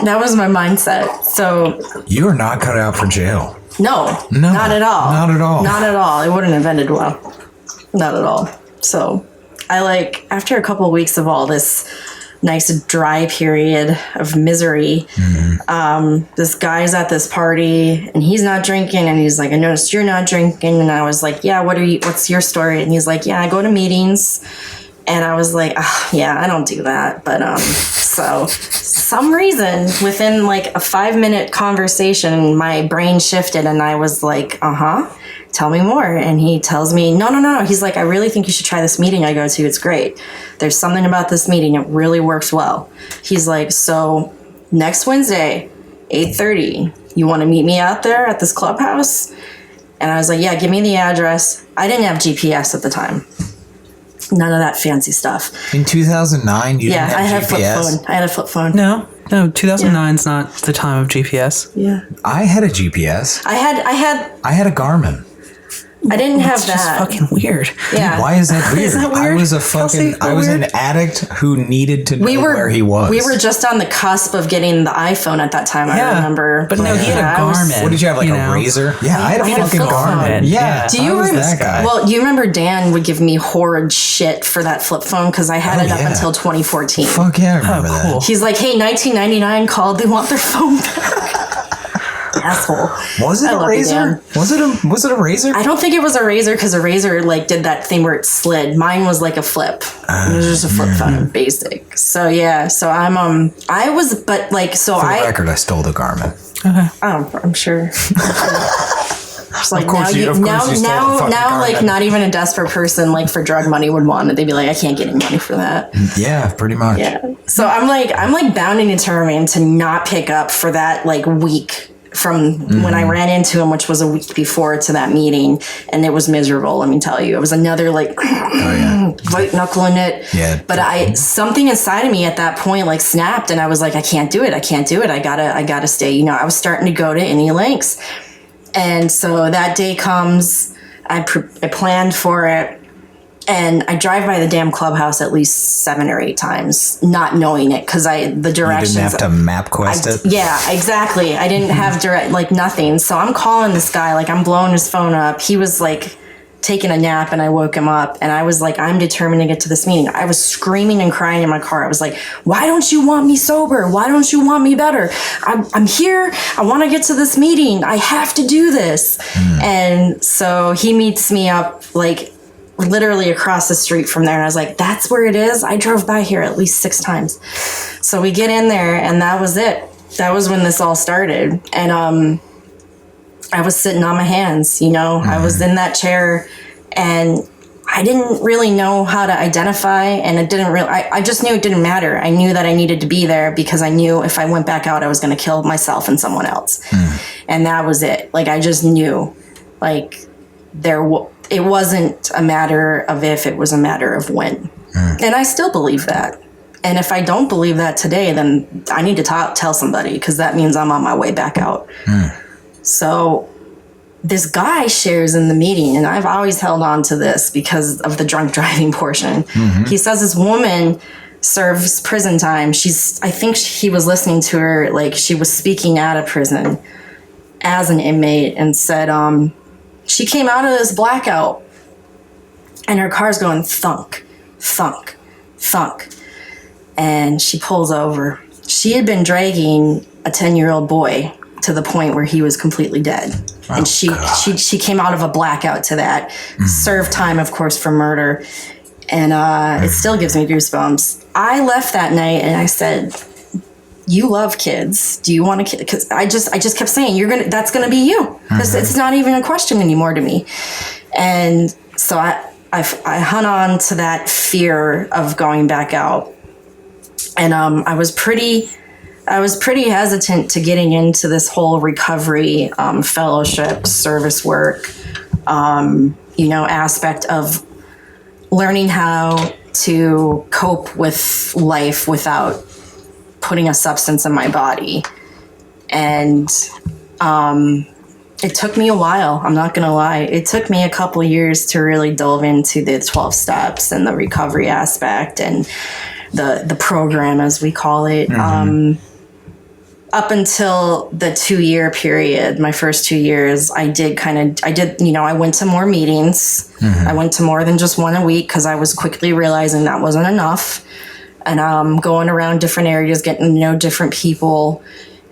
That was my mindset. So you are not cut out for jail. No, not at all. Not at all. Not at all. It wouldn't have ended well. Not at all. So I like, after a couple of weeks of all this nice dry period of misery, this guy's at this party and he's not drinking and he's like, I noticed you're not drinking. And I was like, yeah, what's your story? And he's like, yeah, I go to meetings. And I was like, oh, yeah, I don't do that. But so some reason within like a 5-minute conversation, my brain shifted and I was like, tell me more. And he tells me, no. He's like, I really think you should try this meeting I go to. It's great. There's something about this meeting. It really works well. He's like, so next Wednesday, 8:30, you want to meet me out there at this clubhouse? And I was like, yeah, give me the address. I didn't have GPS at the time. None of that fancy stuff. In 2009, you didn't have GPS? I had a flip phone. No, 2009's not the time of GPS. Yeah. I had a GPS. I had a Garmin. I didn't have It's that. just fucking weird. Yeah. Dude, why is that weird? Is that weird? I was an addict who needed to know where he was. We were just on the cusp of getting the iPhone at that time, I remember. But no, he had a Garmin. What did you have, like a Razor? Yeah, I had a fucking Garmin. Yeah. Do you remember that guy? Well, you remember Dan would give me horrid shit for that flip phone because I had it up until 2014. Fuck yeah, I remember that. He's like, hey, 1999 called. They want their phone back. Asshole. Was it a Razor? Was it a Razor? I don't think it was a Razor because a Razor like did that thing where it slid. Mine was like a flip. It was just a flip phone, basic. So yeah, so I'm I was, but like, so For the record, I stole the Garmin. Oh, I'm sure. It's like now, like not even a desperate person like for drug money would want it. They'd be like, I can't get any money for that. Yeah, pretty much. Yeah. So I'm like bound and determined to not pick up for that like week from when I ran into him, which was a week before to that meeting, and it was miserable. Let me tell you, it was another like white knuckling it. Yeah. But something inside of me at that point like snapped, and I was like, I can't do it. I gotta stay. You know, I was starting to go to any lengths. And so that day comes, I planned for it, and I drive by the damn clubhouse at least 7 or 8 times, not knowing it, because the directions. You didn't have to map quest it? Yeah, exactly. I didn't have direct, like nothing. So I'm calling this guy, like I'm blowing his phone up. He was like taking a nap, and I woke him up, and I was like, I'm determined to get to this meeting. I was screaming and crying in my car. I was like, why don't you want me sober? Why don't you want me better? I'm here. I want to get to this meeting. I have to do this. And so he meets me up like literally across the street from there. And I was like, that's where it is. I drove by here at least 6 times. So we get in there, and that was it. that was when this all started. And I was sitting on my hands, you know, I was in that chair, and I didn't really know how to identify, and I just knew it didn't matter. I knew that I needed to be there because I knew if I went back out, I was going to kill myself and someone else. And that was it. Like, I just knew, like, it wasn't a matter of if, it was a matter of when. And I still believe that. And if I don't believe that today, then I need to tell somebody, because that means I'm on my way back out. So this guy shares in the meeting, and I've always held on to this because of the drunk driving portion. He says this woman serves prison time. I think he was listening to her, like she was speaking out of prison as an inmate, and said she came out of this blackout and her car's going thunk, thunk, thunk. And she pulls over. She had been dragging a 10-year-old boy to the point where he was completely dead. And she came out of a blackout to that. Served time, of course, for murder. And it still gives me goosebumps. I left that night and I said, you love kids. Do you want a kid? Because I just kept saying, that's gonna be you. Because it's not even a question anymore to me. And so I hung on to that fear of going back out. And I was pretty hesitant to getting into this whole recovery, fellowship, service work, aspect of learning how to cope with life without putting a substance in my body. And it took me a while. I'm not going to lie. It took me a couple years to really delve into the 12 steps and the recovery aspect and the program, as we call it. Up until the 2-year period, my first 2 years, I went to more meetings. I went to more than just one a week because I was quickly realizing that wasn't enough. And going around different areas, getting to know different people.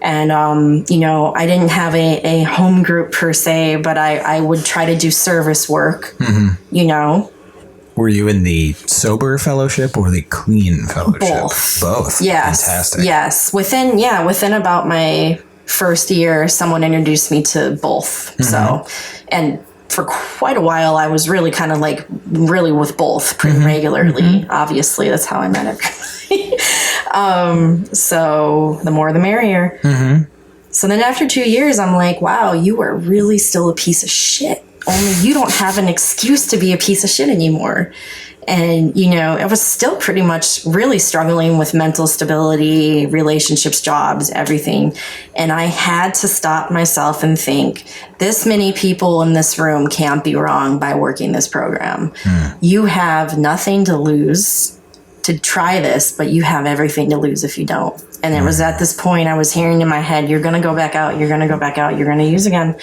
And, I didn't have a home group per se, but I would try to do service work, Were you in the sober fellowship or the clean fellowship? Both. Yes. Fantastic. Yes. Within about my first year, someone introduced me to both. So, and for quite a while, I was really kind of like really with both pretty regularly. Obviously, that's how I met everybody. So the more the merrier. So then after 2 years, I'm like, wow, you are really still a piece of shit. Only you don't have an excuse to be a piece of shit anymore. And, I was still pretty much really struggling with mental stability, relationships, jobs, everything. And I had to stop myself and think, this many people in this room can't be wrong by working this program. You have nothing to lose to try this, but you have everything to lose if you don't. And it was at this point I was hearing in my head, you're going to go back out, you're going to go back out, you're going to use again.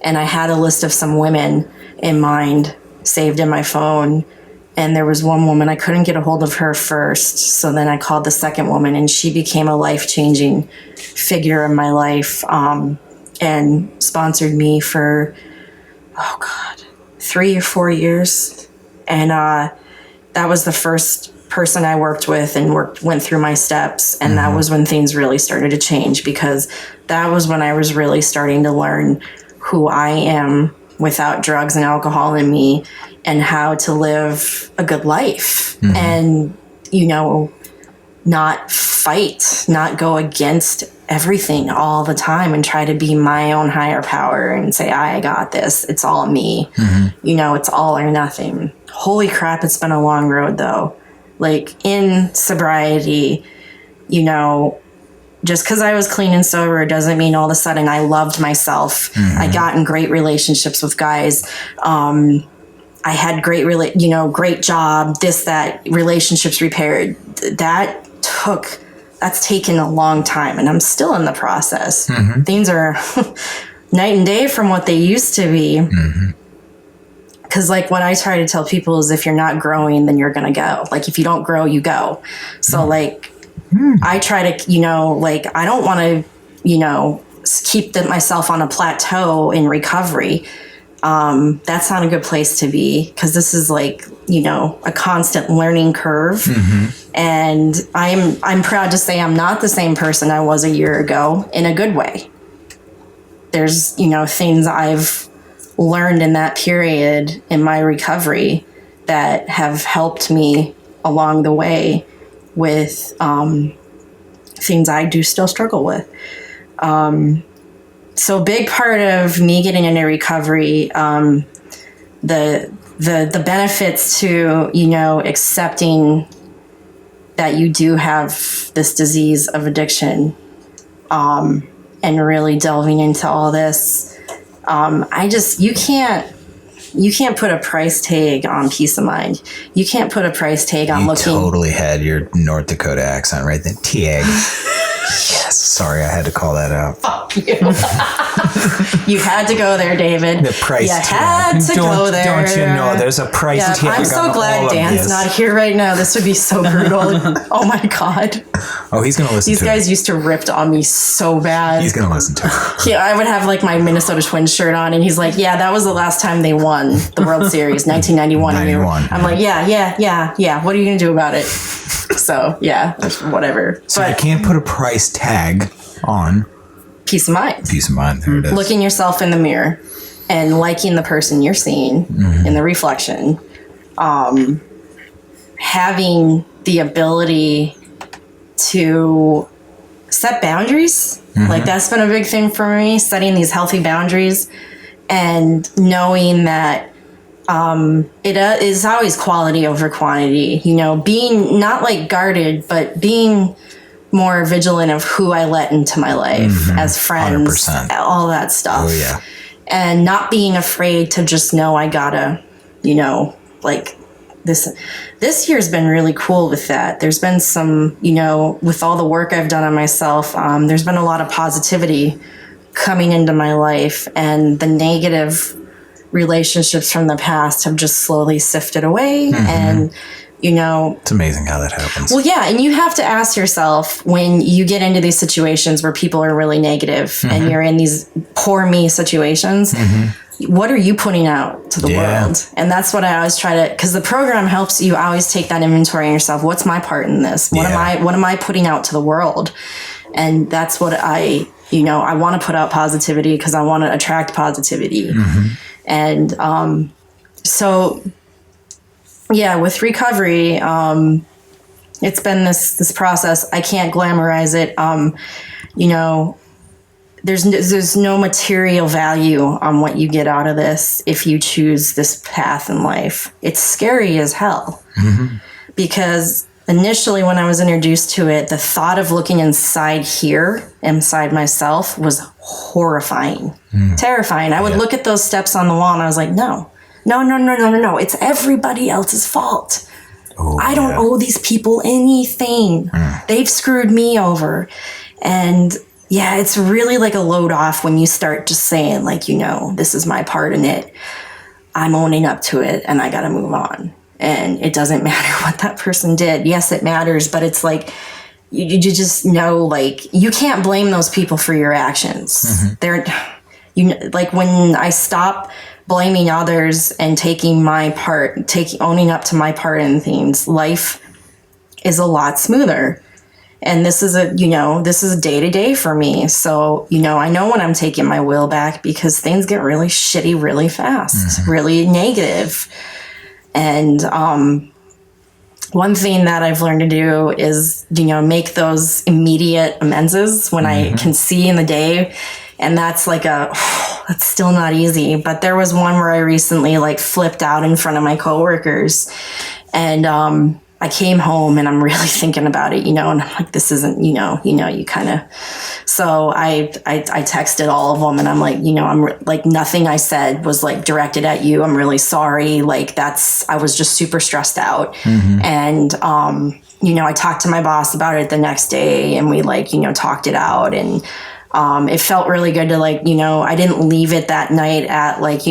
And I had a list of some women in mind saved in my phone. And there was one woman, I couldn't get a hold of her first. So then I called the second woman, and she became a life-changing figure in my life, and sponsored me for, 3 or 4 years. And that was the first person I worked with and went through my steps. And that was when things really started to change, because that was when I was really starting to learn who I am without drugs and alcohol in me, and how to live a good life and, not fight, not go against everything all the time and try to be my own higher power and say, I got this. It's all me. It's all or nothing. Holy crap. It's been a long road though. Like in sobriety, just because I was clean and sober doesn't mean all of a sudden I loved myself. I got in great relationships with guys. I had great job, this, that, relationships repaired. That's taken a long time, and I'm still in the process. Things are night and day from what they used to be. Because like what I try to tell people is if you're not growing, then you're going to go. Like if you don't grow, you go. So like I try to, I don't want to, keep myself on a plateau in recovery. that's not a good place to be, because this is like, a constant learning curve. And I'm proud to say I'm not the same person I was a year ago, in a good way. There's, things I've learned in that period in my recovery that have helped me along the way with things I do still struggle with. So a big part of me getting into recovery, the benefits to, accepting that you do have this disease of addiction, and really delving into all this. You can't put a price tag on peace of mind. You can't put a price tag on looking. You totally had your North Dakota accent right there. Tag. Yes. Sorry, I had to call that out. Fuck you. You had to go there, David. The price tag. Had to go there. Don't you know there's a price tag? I'm so glad Dan's not here right now. This would be so brutal. Oh my God. Oh, he's going to listen to it. These guys used to rip on me so bad. He's going to listen to it. Yeah, I would have like my Minnesota Twins shirt on, and he's like, yeah, that was the last time they won the World Series, 1991. 91. I'm like, yeah. What are you going to do about it? So, yeah, whatever. So but you can't put a price tag on peace of mind. Peace of mind. There it is. Looking yourself in the mirror and liking the person you're seeing in the reflection. Having the ability to set boundaries. Like, that's been a big thing for me, setting these healthy boundaries and knowing that it is always quality over quantity, being not like guarded, but being more vigilant of who I let into my life as friends, 100%. All that stuff. Oh, yeah. And not being afraid to just know I gotta, like this year's been really cool with that. There's been some, with all the work I've done on myself, there's been a lot of positivity coming into my life, and the negative relationships from the past have just slowly sifted away. And it's amazing how that happens. Well, yeah, and you have to ask yourself, when you get into these situations where people are really negative and you're in these poor me situations, what are you putting out to the world? And that's what I always try to, because the program helps you always take that inventory in yourself. What's my part in this? What am I putting out to the world? And that's what I want to put out positivity, because I want to attract positivity. And so, yeah, with recovery, it's been this process. I can't glamorize it. There's no material value on what you get out of this if you choose this path in life. It's scary as hell, because initially when I was introduced to it, the thought of looking inside myself, was horrifying, terrifying. I would look at those steps on the wall and I was like, no. It's everybody else's fault. I don't owe these people anything. They've screwed me over. And yeah, it's really like a load off when you start just saying, like, this is my part in it. I'm owning up to it and I got to move on. And it doesn't matter what that person did. Yes, it matters, but it's like, you just know, like, you can't blame those people for your actions. Like, when I stop blaming others and taking my part, owning up to my part in things, life is a lot smoother. And this is a day to day for me. So, I know when I'm taking my will back, because things get really shitty really fast, really negative. And one thing that I've learned to do is, make those immediate amends when I can see in the day. And that's like that's still not easy. But there was one where I recently like flipped out in front of my coworkers, and I came home and I'm really thinking about it, and I'm like, this isn't, you kind of. So I texted all of them and I'm like, I'm like, nothing I said was like directed at you. I'm really sorry. Like, I was just super stressed out. And, I talked to my boss about it the next day, and we talked it out. And It felt really good to like, I didn't leave it that night at like,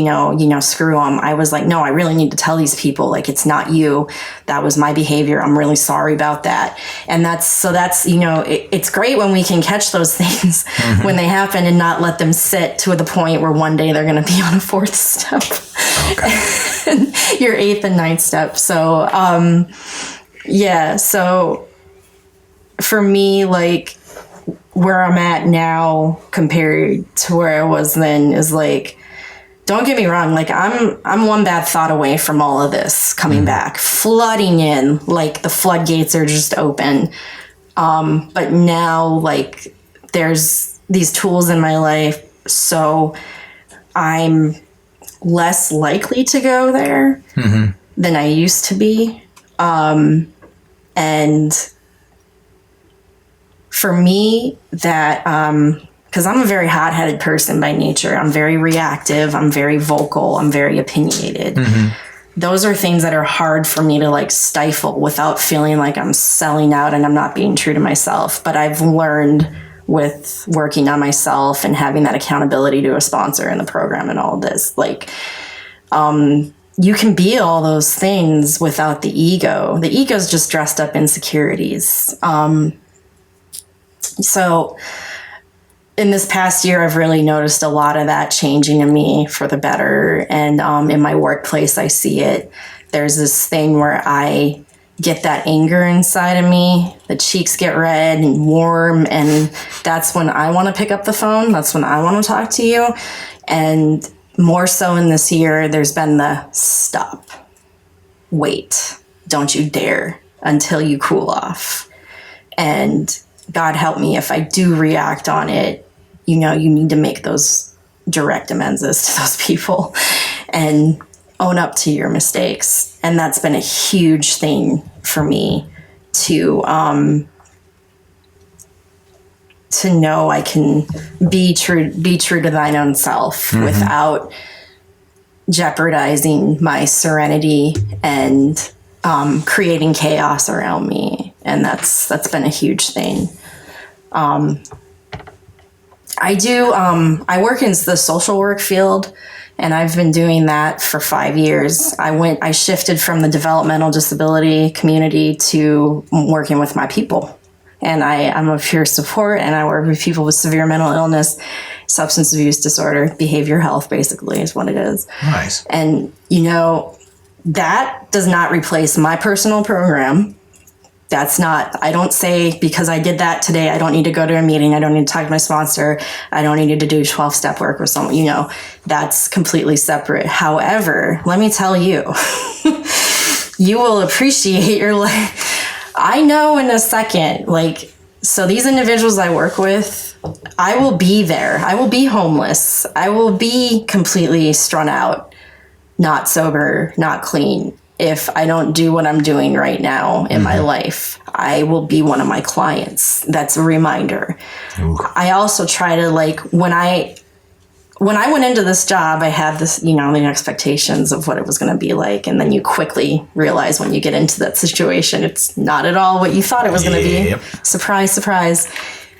screw them. I was like, no, I really need to tell these people, like, it's not you. That was my behavior. I'm really sorry about that. And that's, it's great when we can catch those things when they happen and not let them sit to the point where one day they're going to be on a fourth step, your eighth and ninth step. So, so for me, like, where I'm at now compared to where I was then is like, don't get me wrong, like I'm one bad thought away from all of this coming back, flooding in, like the floodgates are just open. But now like there's these tools in my life, so I'm less likely to go there than I used to be. And for me, that, because I'm a very hot-headed person by nature. I'm very reactive. I'm very vocal. I'm very opinionated. Those are things that are hard for me to like stifle without feeling like I'm selling out and I'm not being true to myself. But I've learned with working on myself and having that accountability to a sponsor in the program and all this, like, you can be all those things without the ego. The ego's just dressed up insecurities. So in this past year, I've really noticed a lot of that changing in me for the better. And in my workplace, I see it. There's this thing where I get that anger inside of me. The cheeks get red and warm. And that's when I want to pick up the phone. That's when I want to talk to you. And more so in this year, there's been the stop, wait, don't you dare until you cool off. And God help me if I do react on it, you need to make those direct amends to those people and own up to your mistakes. And that's been a huge thing for me to know I can be true to thine own self without jeopardizing my serenity and creating chaos around me. And that's been a huge thing. I work in the social work field, and I've been doing that for 5 years. I shifted from the developmental disability community to working with my people. And I'm a peer support, and I work with people with severe mental illness, substance abuse disorder, behavior health, basically, is what it is. Nice. And, that does not replace my personal program. I don't say because I did that today, I don't need to go to a meeting. I don't need to talk to my sponsor. I don't need to do 12-step work or something, that's completely separate. However, let me tell you, you will appreciate your life. I know in a second, like, so these individuals I work with, I will be there. I will be homeless. I will be completely strung out, not sober, not clean. If I don't do what I'm doing right now in my life, I will be one of my clients. That's a reminder. Ooh. I also try to, like, when I went into this job, I had this, the expectations of what it was going to be like. And then you quickly realize when you get into that situation, it's not at all what you thought it was going to be. Surprise, surprise.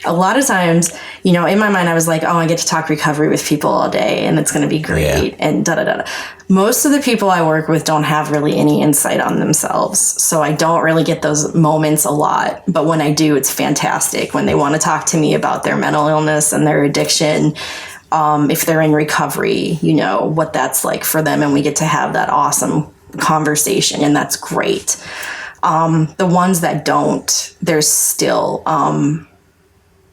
A lot of times, in my mind, I was like, oh, I get to talk recovery with people all day and it's going to be great. Yeah. And da-da-da-da. Most of the people I work with don't have really any insight on themselves. So I don't really get those moments a lot. But when I do, it's fantastic. When they want to talk to me about their mental illness and their addiction, if they're in recovery, what that's like for them. And we get to have that awesome conversation. And that's great. The ones that don't, there's still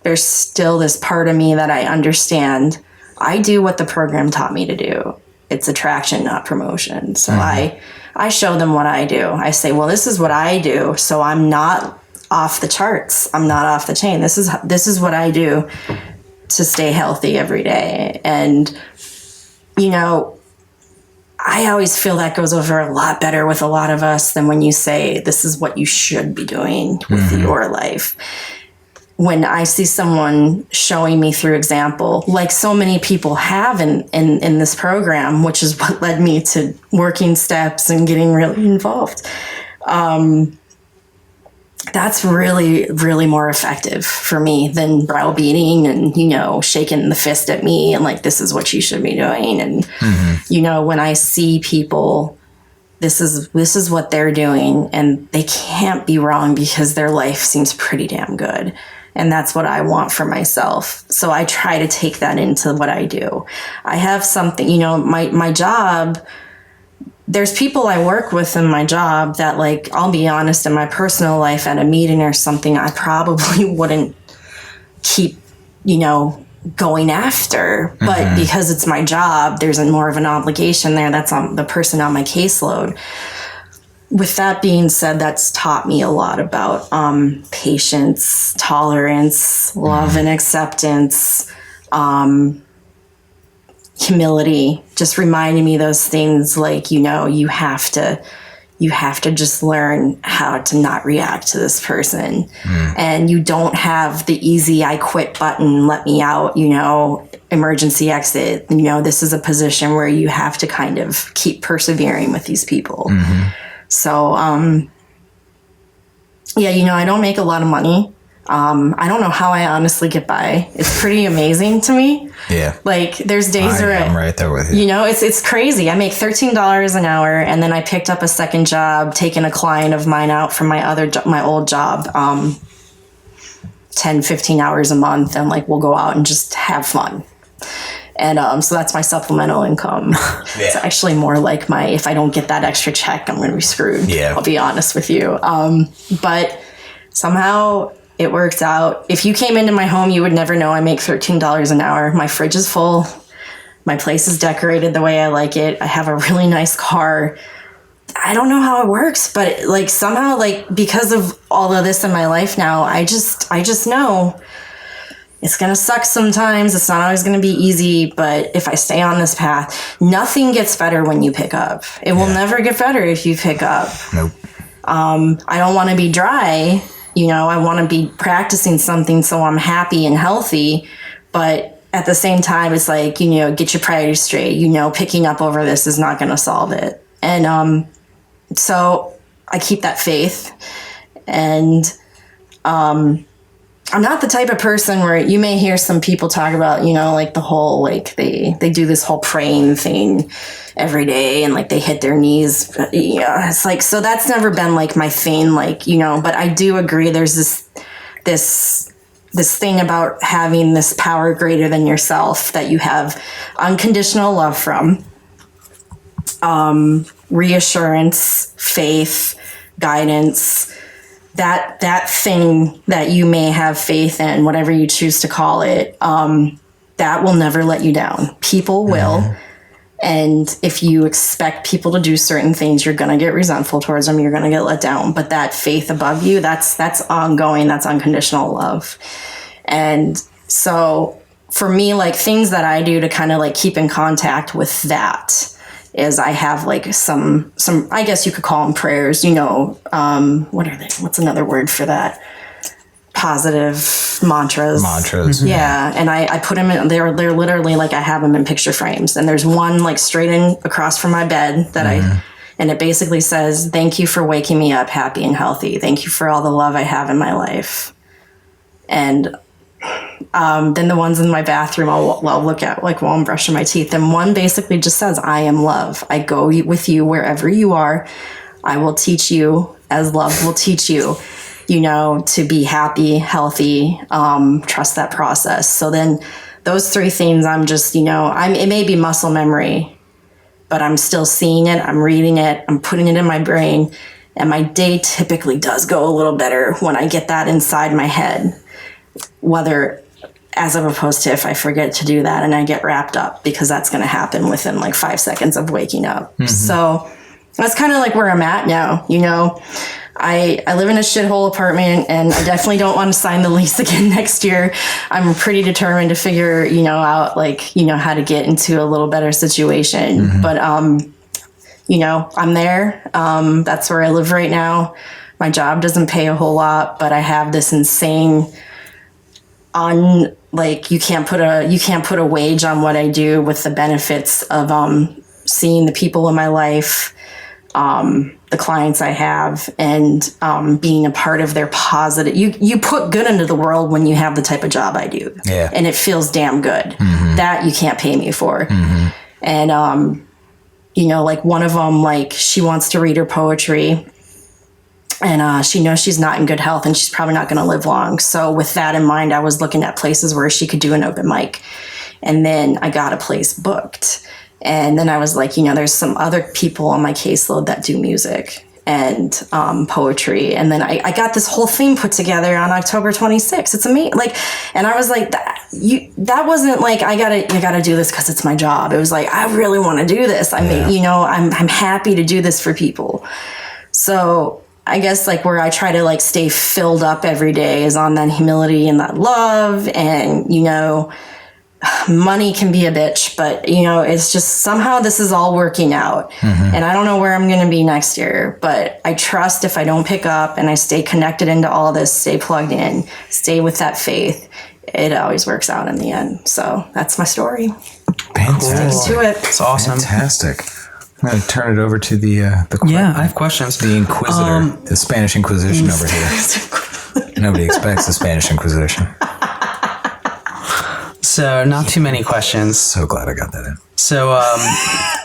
this part of me that I understand. I do what the program taught me to do. It's attraction, not promotion. So I show them what I do. I say, well, this is what I do. So I'm not off the charts. I'm not off the chain. This is what I do to stay healthy every day. And, I always feel that goes over a lot better with a lot of us than when you say, this is what you should be doing with your life. When I see someone showing me through example, like so many people have in this program, which is what led me to working steps and getting really involved. that's really, really more effective for me than browbeating and, shaking the fist at me and like, this is what you should be doing. And, when I see people, this is what they're doing and they can't be wrong because their life seems pretty damn good. And that's what I want for myself. So I try to take that into what I do. I have something, my job, there's people I work with in my job that, like, I'll be honest, in my personal life at a meeting or something, I probably wouldn't keep, going after. But because it's my job, there's more of an obligation there. That's on the person on my caseload. With that being said, that's taught me a lot about patience, tolerance, love and acceptance, humility, just reminding me those things like, you have to just learn how to not react to this person. And you don't have the easy I quit button, let me out, emergency exit. This is a position where you have to kind of keep persevering with these people. So, I don't make a lot of money. I don't know how I honestly get by. It's pretty amazing to me. Yeah. Like, there's days where I'm right there with you. It's crazy. I make $13 an hour, and then I picked up a second job, taking a client of mine out from my old job, 10, 15 hours a month, and like, we'll go out and just have fun. And so that's my supplemental income. It's actually more like if I don't get that extra check, I'm going to be screwed. Yeah. I'll be honest with you. But somehow it works out. If you came into my home, you would never know I make $13 an hour. My fridge is full. My place is decorated the way I like it. I have a really nice car. I don't know how it works, but like somehow, like, because of all of this in my life now, I just know it's going to suck sometimes. It's not always going to be easy, but if I stay on this path, nothing gets better when you pick up. It will never get better if you pick up. Nope. I don't want to be dry. I want to be practicing something so I'm happy and healthy, but at the same time, it's like, get your priorities straight. Picking up over this is not going to solve it. And so I keep that faith. And I'm not the type of person where you may hear some people talk about, like the whole, like they do this whole praying thing every day and like they hit their knees. It's like, so that's never been like my thing, like, but I do agree there's this thing about having this power greater than yourself that you have unconditional love from, reassurance, faith, guidance, that thing that you may have faith in, whatever you choose to call it, that will never let you down. People will. And if you expect people to do certain things, you're going to get resentful towards them. You're going to get let down. But that faith above you, that's ongoing. That's unconditional love. And so for me, like, things that I do to kind of like keep in contact with that is I have like some, I guess you could call them prayers, what are they? What's another word for that? Positive mantras. Yeah. And I put them in, they're literally like, I have them in picture frames, and there's one like straight in across from my bed that and it basically says, thank you for waking me up happy and healthy. Thank you for all the love I have in my life. And then the ones in my bathroom I'll look at like while I'm brushing my teeth. And one basically just says, I am love. I go with you wherever you are. I will teach you as love will teach you, to be happy, healthy, trust that process. So then those three things, I'm just, it may be muscle memory, but I'm still seeing it. I'm reading it. I'm putting it in my brain. And my day typically does go a little better when I get that inside my head, whether as opposed to if I forget to do that and I get wrapped up, because that's going to happen within like 5 seconds of waking up. So that's kind of like where I'm at now. I live in a shithole apartment, and I definitely don't want to sign the lease again next year. I'm pretty determined to figure, out like, how to get into a little better situation. But, I'm there. That's where I live right now. My job doesn't pay a whole lot, but I have this insane you can't put a wage on what I do, with the benefits of, seeing the people in my life, the clients I have, and being a part of their positive. You put good into the world when you have the type of job I do. Yeah. And it feels damn good. That you can't pay me for. And, you know, like one of them, like she wants to read her poetry, and she knows she's not in good health and she's probably not going to live long. So with that in mind, I was looking at places where she could do an open mic. And then I got a place booked. And then I was like, you know, there's some other people on my caseload that do music and poetry. And then I got this whole thing put together on October 26th. It's amazing. Like, and I was like, that wasn't like, I gotta do this because it's my job. It was like, I really want to do this. I mean, you know, I'm happy to do this for people. So I guess like where I try to like stay filled up every day is on that humility and that love. And, you know, money can be a bitch, but you know, it's just somehow this is all working out. And I don't know where I'm going to be next year, but I trust if I don't pick up and I stay connected into all this, stay plugged in, stay with that faith, it always works out in the end. So that's my story. Fantastic. To it. It's awesome. Fantastic. I'm going to turn it over to the Yeah, I have questions. the Inquisitor, the Spanish Inquisition over here. Nobody expects the Spanish Inquisition. So not too many questions. So glad I got that in. So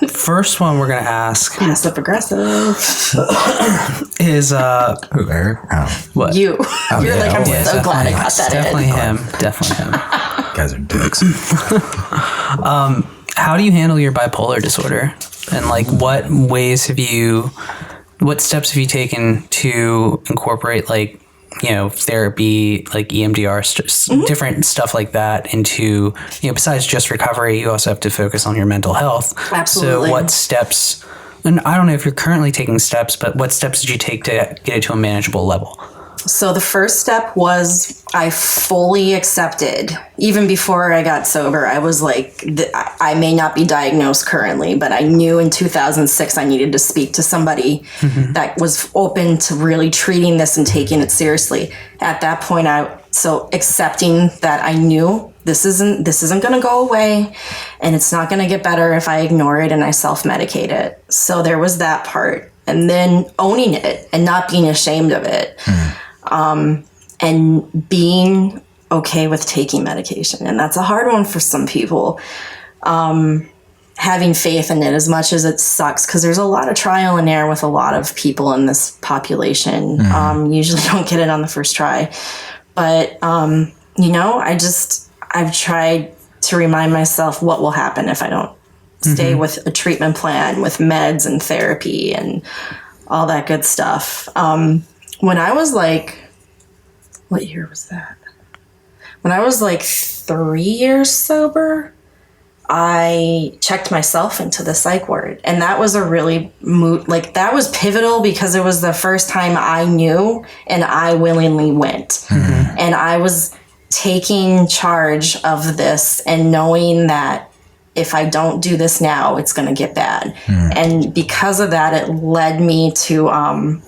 first one we're going to ask Passive aggressive. is Who, Eric? Oh, what? You're yeah. like, I'm Yeah, so glad I got that Definitely in. him. Definitely him. you guys are dicks. How do you handle your bipolar disorder? And like what steps have you taken to incorporate like, you know, therapy, like EMDR, different stuff like that into, you know, besides just recovery, you also have to focus on your mental health. Absolutely. So what steps, and I don't know if you're currently taking steps, but what steps did you take to get it to a manageable level? So the first step was I fully accepted, even before I got sober, I was like, I may not be diagnosed currently, but I knew in 2006 I needed to speak to somebody that was open to really treating this and taking it seriously. At that point, so accepting that I knew this isn't going to go away and it's not going to get better if I ignore it and I self-medicate it. So there was that part. And then owning it and not being ashamed of it. And being okay with taking medication. And that's a hard one for some people. Having faith in it as much as it sucks, because there's a lot of trial and error with a lot of people in this population. Usually don't get it on the first try. But, you know, I've tried to remind myself what will happen if I don't stay with a treatment plan, with meds and therapy and all that good stuff. When I was like, what year was that? When I was like 3 years sober, I checked myself into the psych ward. And that was a really, that was pivotal because it was the first time I knew and I willingly went. And I was taking charge of this and knowing that if I don't do this now, it's going to get bad. And because of that, it led me to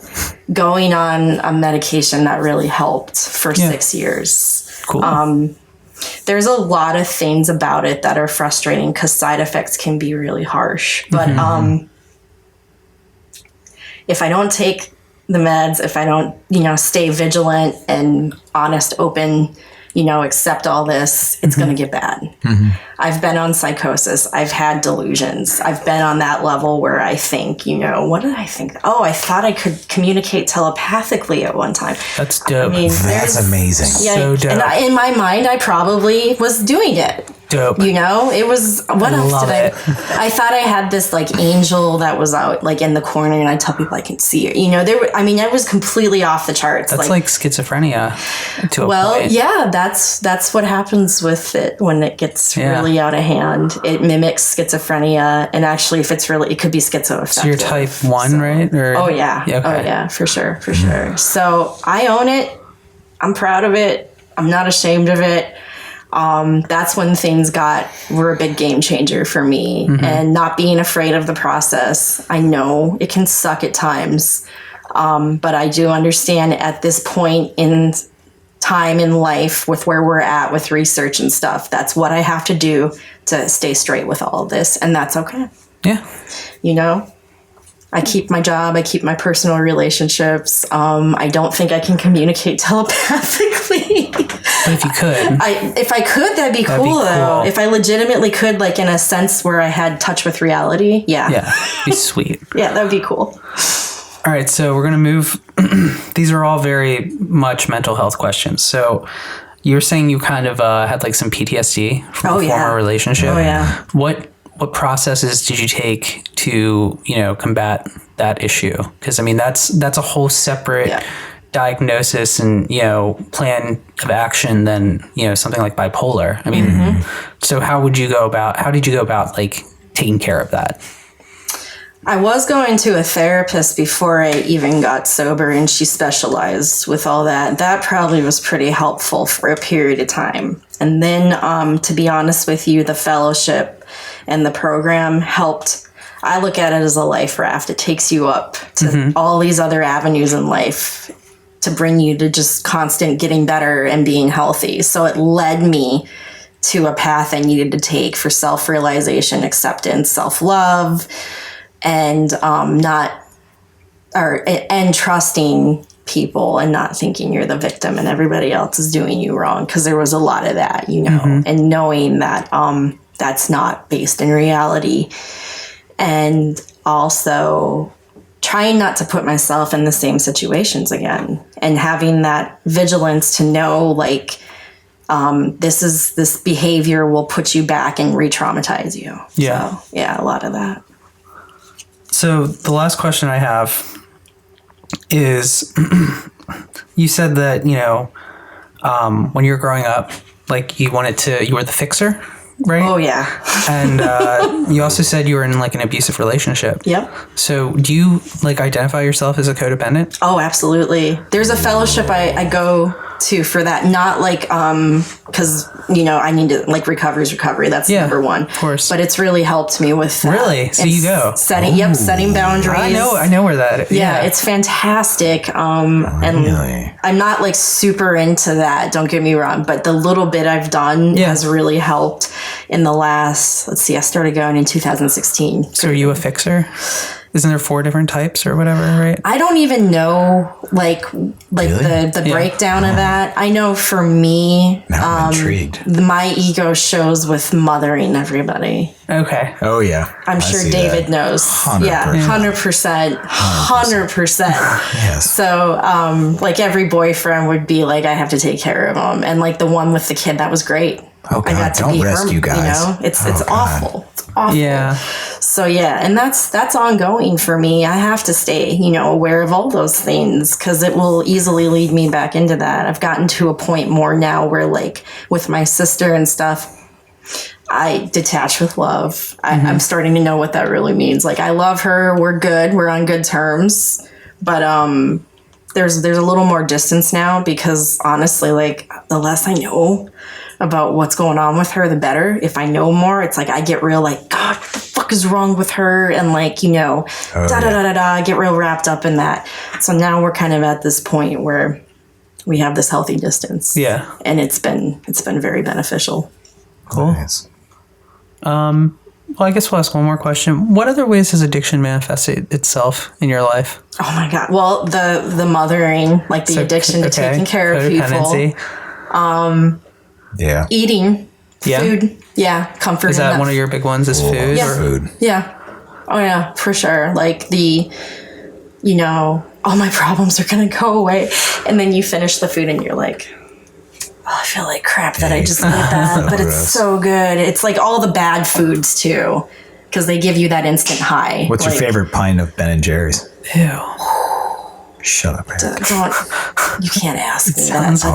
going on a medication that really helped for 6 years. Cool. There's a lot of things about it that are frustrating because side effects can be really harsh. But if I don't take the meds, if I don't, you know, stay vigilant and honest, open, you know, accept all this, it's going to get bad. I've been on psychosis. I've had delusions. I've been on that level where I think, you know, what did I think? Oh, I thought I could communicate telepathically at one time. That's dope. I mean, That's amazing. Yeah, So dope. and in my mind, I probably was doing it. Dope. You know, it was, what else Love did it. I thought I had this like angel that was out like in the corner and I tell people I can see her. You know, I was completely off the charts. That's like schizophrenia to a point. Yeah, that's what happens with it when it gets really out of hand. It mimics schizophrenia. And actually, if it's really, it could be schizoaffective. So you're type 1, right? Or, Oh, yeah. Okay. Oh, yeah, for sure. So I own it. I'm proud of it. I'm not ashamed of it. That's when things were a big game changer for me. And not being afraid of the process. I know it can suck at times. But I do understand at this point in time in life with where we're at with research and stuff, that's what I have to do to stay straight with all of this. And that's okay. Yeah. You know? I keep my job. I keep my personal relationships. I don't think I can communicate telepathically. But if you could, if I could, that'd be cool, though. If I legitimately could, like in a sense where I had touch with reality. Yeah, be sweet. Yeah, that'd be cool. All right, so we're going to move. These are all very much mental health questions. So you're saying you kind of had like some PTSD from a former relationship. Oh, yeah. What processes did you take to, combat that issue? Because, I mean, that's a whole separate diagnosis and, plan of action than, something like bipolar. I mean, so how did you go about like taking care of that? I was going to a therapist before I even got sober, and she specialized with all that. That probably was pretty helpful for a period of time. And then, to be honest with you, the fellowship and the program helped. I look at it as a life raft. It takes you up to all these other avenues in life to bring you to just constant getting better and being healthy. So it led me to a path I needed to take for self-realization, acceptance, self-love, and trusting people and not thinking you're the victim and everybody else is doing you wrong, because there was a lot of that, and knowing that that's not based in reality, and also trying not to put myself in the same situations again, and having that vigilance to know like this behavior will put you back and re-traumatize you. So, a lot of that. So the last question I have is, you said that, when you were growing up, like you were the fixer, right? Oh, yeah. And you also said you were in like an abusive relationship. Yep. So do you like identify yourself as a codependent? Oh, absolutely. There's a fellowship I go to for that. Not like, because, I need to, like, recovery. That's number one. Of course. But it's really helped me with that. Really? So you go. Setting boundaries. I know where that is. Yeah, it's fantastic. And I'm not like super into that, don't get me wrong, but the little bit I've done has really helped in the last, I started going in 2016. So are you a fixer? Isn't there 4 different types or whatever, right? I don't even know, really? the breakdown of that. I know for me, now I'm intrigued. My ego shows with mothering everybody. Okay. Oh, yeah. I'm sure David knows. 100%. Yeah, 100%. 100%. Yes. So, like, every boyfriend would be like, I have to take care of him. And, like, the one with the kid, that was great. Oh, God, I got to don't be rescue her, guys. It's awful. It's awful. Yeah. So, and that's ongoing for me. I have to stay, aware of all those things, because it will easily lead me back into that. I've gotten to a point more now where, like, with my sister and stuff, I detach with love. I'm starting to know what that really means. Like, I love her. We're good. We're on good terms. But there's a little more distance now, because honestly, like, the less I know about what's going on with her, the better. If I know more, it's like I get real like, God, what the fuck is wrong with her? And like, get real wrapped up in that. So now we're kind of at this point where we have this healthy distance. Yeah. And it's been very beneficial. Cool. Nice. Well, I guess we'll ask one more question. What other ways has addiction manifested itself in your life? Oh my God. Well, the mothering, like the addiction to taking care of people. Yeah. Eating. Food. Yeah. Comfort. Is that one of your big ones is food? Yeah. Food. Yeah. Oh yeah, for sure. Like all my problems are going to go away. And then you finish the food and you're like, I feel like crap that I just ate that, but it's so good. It's like all the bad foods too, because they give you that instant high. What's your favorite pint of Ben and Jerry's? Ew. Shut up, Eric. You can't ask me that. That's a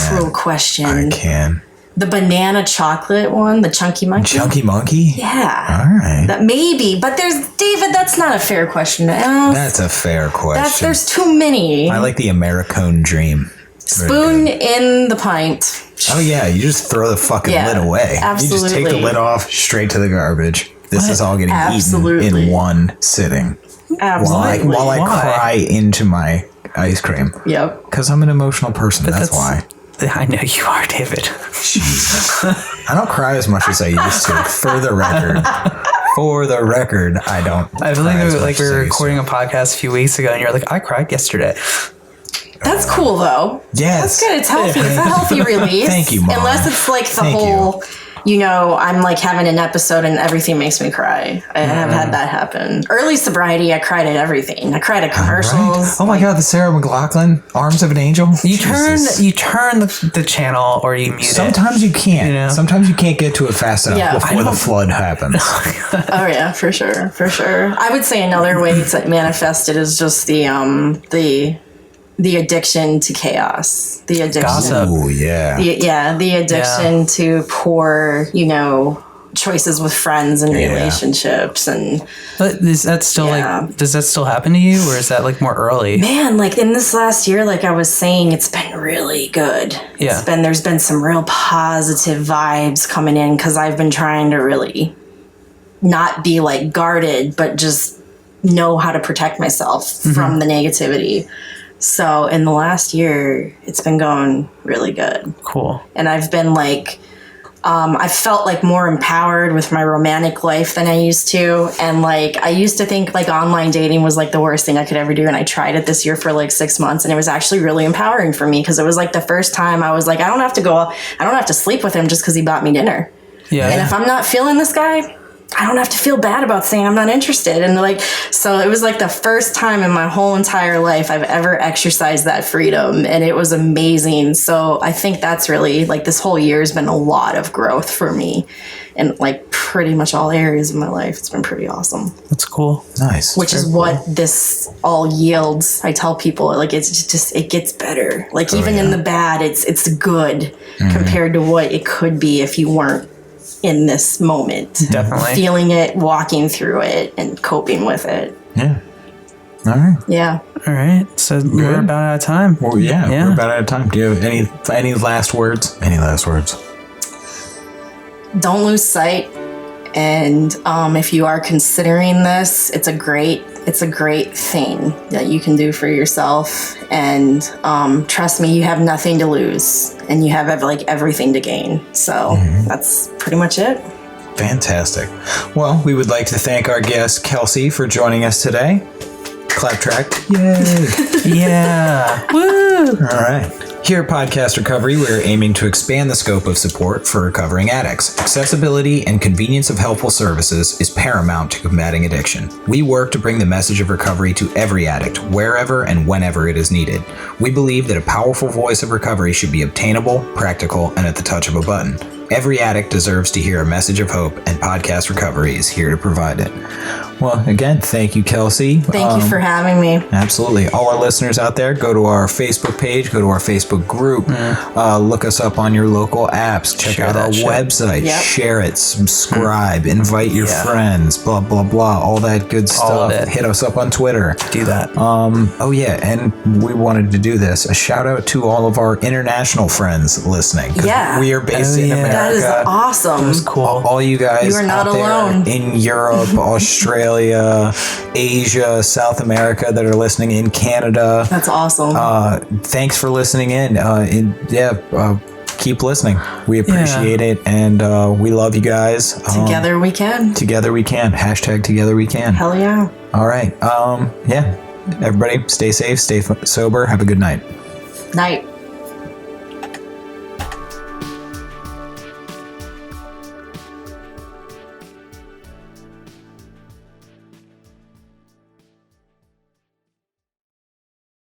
cruel question. I can. The banana chocolate one, the Chunky Monkey. Chunky Monkey? Yeah. All right. That maybe, but David, that's not a fair question to ask. That's a fair question. There's too many. I like the Americone dream. Spoon in the pint. Oh yeah, you just throw the fucking lid away. Absolutely. You just take the lid off, straight to the garbage. This is all getting eaten in one sitting. Absolutely. While I cry into my ice cream. Yep. Because I'm an emotional person. That's why. I know you are, David. Jesus. I don't cry as much as I used to. For the record. For the record, I don't. I believe we were recording a podcast a few weeks ago, and you're like, I cried yesterday. That's cool, though. Yes. That's good. It's healthy. It's a healthy release. Thank you, Mom. Unless it's like the whole, I'm like having an episode and everything makes me cry. I have had that happen. Early sobriety, I cried at everything. I cried at commercials. Right? Oh my God, the Sarah McLachlan, Arms of an Angel. You turn the channel or you mute Sometimes you can't. Sometimes you can't get to it fast enough before the flood happens. Oh yeah, for sure, for sure. I would say another way it's manifested is just the addiction to chaos, the addiction. Gossip. Oh yeah. The addiction to poor, choices with friends and relationships, and. But is that still does that still happen to you, or is that like more early? Man, like in this last year, like I was saying, it's been really good. Yeah. There's been some real positive vibes coming in because I've been trying to really not be like guarded, but just know how to protect myself from the negativity. So in the last year, it's been going really good. Cool. And I've been like, I felt like more empowered with my romantic life than I used to. And like, I used to think like online dating was like the worst thing I could ever do. And I tried it this year for like 6 months, and it was actually really empowering for me because it was like the first time I was like, I don't have to sleep with him just because he bought me dinner. Yeah. And if I'm not feeling this guy, I don't have to feel bad about saying I'm not interested. And like, so it was like the first time in my whole entire life I've ever exercised that freedom. And it was amazing. So I think that's really like this whole year has been a lot of growth for me in like pretty much all areas of my life. It's been pretty awesome. That's cool. Nice. Which is what this all yields. I tell people like, it's just, it gets better. Like even in the bad, it's good compared to what it could be if you weren't in this moment. Definitely. Feeling it, walking through it, and coping with it. Yeah. All right. Yeah. All right. So we're about out of time. Well, yeah, we're about out of time. Do you have any last words? Any last words? Don't lose sight. And if you are considering this, it's a great thing that you can do for yourself. And trust me, you have nothing to lose, and you have everything to gain. So that's pretty much it. Fantastic. Well, we would like to thank our guest Kelsey for joining us today. Clap track. Yay. Yeah. Woo. All right. Here at Podcast Recovery, we're aiming to expand the scope of support for recovering addicts. Accessibility and convenience of helpful services is paramount to combating addiction. We work to bring the message of recovery to every addict, wherever and whenever it is needed. We believe that a powerful voice of recovery should be obtainable, practical, and at the touch of a button. Every addict deserves to hear a message of hope, and Podcast Recovery is here to provide it. Well, again, thank you, Kelsey. Thank you for having me. Absolutely. All our listeners out there, go to our Facebook page, go to our Facebook group, look us up on your local apps, check out our website, share it, subscribe, invite your friends, blah, blah, blah, all that good stuff. Hit us up on Twitter. Do that. Oh, yeah, and we wanted to do this. A shout out to all of our international friends listening. Yeah. We are based in America. That is awesome. That's cool. All you guys You are not out there alone. in Europe, Australia, Asia, South America that are listening, in Canada. That's awesome. Thanks for listening in. Keep listening. We appreciate it, and we love you guys. Together we can. Together we can. Hashtag together we can. Hell yeah. All right. Everybody stay safe, stay sober. Have a good night. Night.